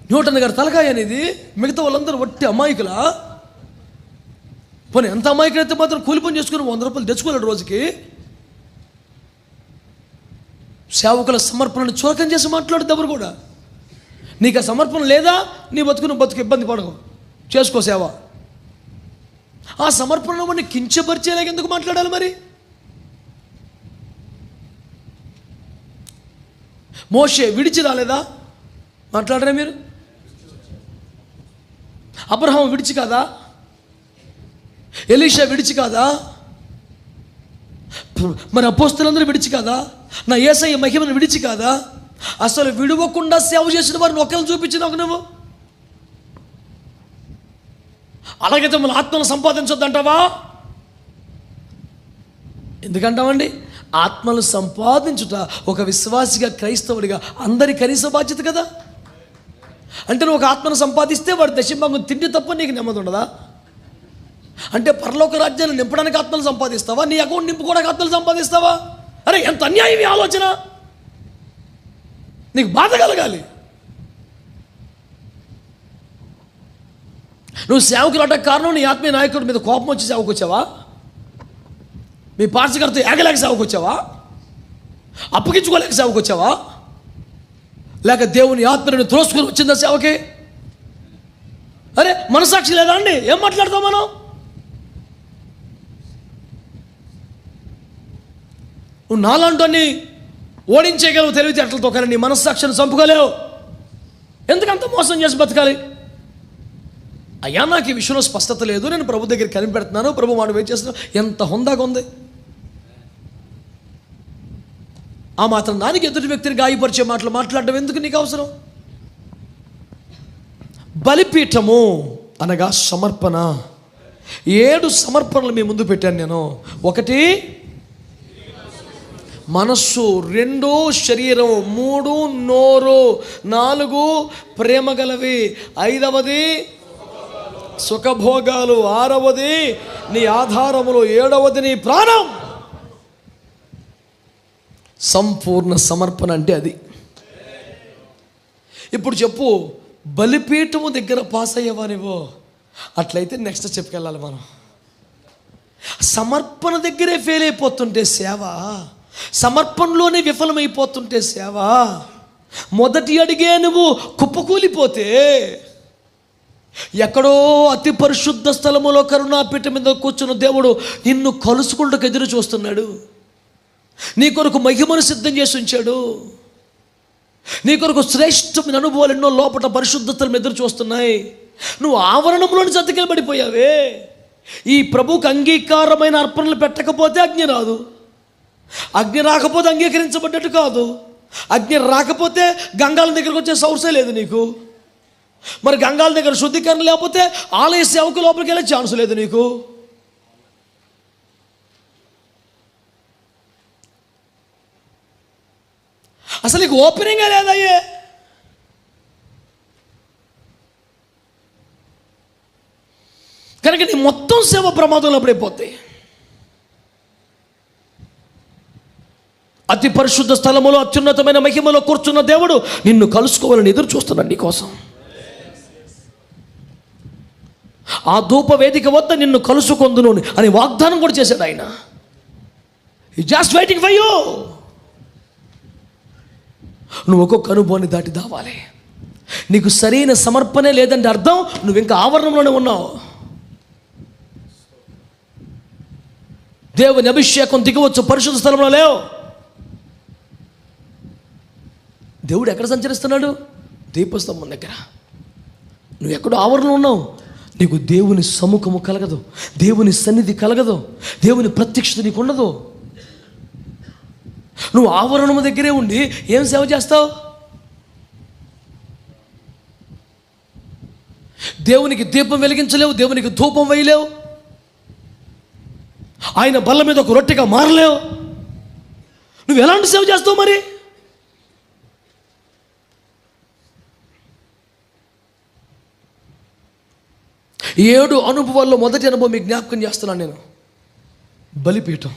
Speaker 1: న్యూటన్ గారి తలకాయ అనేది, మిగతా వాళ్ళందరూ వట్టి అమాయకులా? పోనీ ఎంత అమాయకులైతే మాత్రం కూలి పని చేసుకుని 100 రూపాయలు తెచ్చుకోలేడు రోజుకి. సేవకుల సమర్పణను చులకం చేసి మాట్లాడుద్ది ఎవరు కూడా. నీకు ఆ సమర్పణ లేదా, నీ బతుకు ఇబ్బంది పడకు, చేసుకో సేవ. ఆ సమర్పణ వాడిని కించపరిచేలాగా ఎందుకు మాట్లాడాలి మరి? మోషే విడిచి రాలేదా? మాట్లాడరా మీరు? అబ్రహాం విడిచి కాదా? ఎలీషా విడిచి కాదా? మరి అపోస్తలులందరూ విడిచి కాదా? నా యేసయ్య మహిమను విడిచి కాదా? అసలు విడువకుండా సేవ చేసిన వారిని ఒకరిని చూపించినావు నువ్వు. అలాగైతే మన ఆత్మను సంపాదించొద్దంటావా? ఎందుకంటామండి? ఆత్మలు సంపాదించుట ఒక విశ్వాసిగా, క్రైస్తవుడిగా అందరి కనీస బాధ్యత కదా. అంటే నువ్వు ఒక ఆత్మను సంపాదిస్తే వాడు దశంభాగం తిండి తప్ప నీకు నెమ్మది ఉండదా? అంటే పరలోక రాజ్యాన్ని నింపడానికి ఆత్మలు సంపాదిస్తావా? నీ అకౌంట్ నింపుకోవడానికి ఆత్మలు సంపాదిస్తావా? అరే ఎంత అన్యాయం ఈ ఆలోచన! నీకు బాధ కలగాలి. నువ్వు సేవకులు అంటే కారణం నీ ఆత్మీయ నాయకుడి మీద కోపం వచ్చి సేవకు వచ్చావా? మీ పార్సకర్త ఏగలేక సేవకు వచ్చావా? అప్పగించుకోలేక సేవకు వచ్చావా? లేక దేవుని ఆత్మను త్రోసుకొని వచ్చిందా సేవకి? అరే మనసాక్షి లేదా అండి? ఏం మాట్లాడతాం మనం? నువ్వు నాలాంటి ఓడించేయగలవు తెలివితేటలతో, కానీ నీ మనస్సాక్షిని చంపుకోలేవు. ఎందుకంత మోసం చేసి బతకాలి? అయ్యా నాకు ఈ విషయంలో స్పష్టత లేదు, నేను ప్రభు దగ్గర కనిపెడుతున్నాను, ప్రభు మాట వెయిట్ చేస్తున్నాను. ఎంత హుందాగా ఉంది! ఆ మాత్రం దానికి ఎదుటి వ్యక్తిని గాయపరిచే మాటలు మాట్లాడడం ఎందుకు నీకు అవసరం? బలిపీఠము అనగా సమర్పణ. 7 సమర్పణలు మీ ముందు పెట్టాను నేను. 1 మనస్సు, 2 శరీరం, 3 నోరు, 4 ప్రేమ గలవి, 5వది సుఖభోగాలు, 6వది నీ ఆధారములు, 7వది నీ ప్రాణం. సంపూర్ణ సమర్పణ అంటే అది. ఇప్పుడు చెప్పు, బలిపీఠము దగ్గర పాస్ అయ్యేవా నువ్వు? అట్లయితే నెక్స్ట్ చెప్పుకెళ్ళాలి మనం. సమర్పణ దగ్గరే ఫెయిల్ అయిపోతుంటే సేవ, సమర్పణలోనే విఫలమైపోతుంటే సేవ, మొదటి అడిగే నువ్వు కుప్పకూలిపోతే, ఎక్కడో అతి పరిశుద్ధ స్థలములో కరుణాపీఠ మీద కూర్చున్న దేవుడు నిన్ను కలుసుకుంటూ ఎదురు చూస్తున్నాడు. నీ కొరకు మహిమను సిద్ధం చేసి ఉంచాడు. నీ కొరకు శ్రేష్టమైన అనుభవాలు ఎన్నో లోపల పరిశుద్ధతలు ఎదురు చూస్తున్నాయి. నువ్వు ఆవరణంలోని జతకెళ్ళి పడిపోయావే. ఈ ప్రభుకు అంగీకారమైన అర్పణలు పెట్టకపోతే అగ్ని రాదు. అగ్ని రాకపోతే అంగీకరించబడ్డట్టు కాదు. అగ్ని రాకపోతే గంగాల దగ్గరకు వచ్చే సౌర్సే లేదు నీకు. మరి గంగాల దగ్గర శుద్ధీకరణ లేకపోతే ఆలయ సేవకు లోపలికి వెళ్ళే ఛాన్స్ లేదు నీకు. అసలు నీకు ఓపెనింగే లేదయ్యే. కనుక నీ మొత్తం సేవ ప్రమాదంలో పడిపోతాయి. అతి పరిశుద్ధ స్థలములో అత్యున్నతమైన మహిమలో కూర్చున్న దేవుడు నిన్ను కలుసుకోవాలని ఎదురు చూస్తున్నాడు నీ కోసం. ఆ ధూప వేదిక వద్ద నిన్ను కలుసుకొందును అని వాగ్దానం కూడా చేశాడు ఆయన. Just waiting for you. నువ్వు ఒక్కొక్క అనుభవాన్ని దాటి దావాలి. నీకు సరైన సమర్పణే లేదంటే అర్థం నువ్వు ఇంకా ఆవరణంలోనే ఉన్నావు. దేవుని అభిషేకం దిగవచ్చు పరిశుద్ధ స్థలంలో లేవు. దేవుడు ఎక్కడ సంచరిస్తున్నాడు? దీపస్తంభం దగ్గర. నువ్వు ఎక్కడో ఆవరణలో ఉన్నావు, నీకు దేవుని సముఖము కలగదు, దేవుని సన్నిధి కలగదు, దేవుని ప్రత్యక్షత నీకు ఉండదు. నువ్వు ఆవరణము దగ్గరే ఉండి ఏం సేవ చేస్తావు? దేవునికి దీపం వెలిగించలేవు, దేవునికి ధూపం వేయలేవు, ఆయన బల్ల మీద ఒక రొట్టెగా మారలేవు. నువ్వు ఎలాంటి సేవ చేస్తావు మరి? ఈ 7 అనుభవాల్లో మొదటి అనుభవం మీకు జ్ఞాపకం చేస్తున్నాను నేను. బలిపీఠం.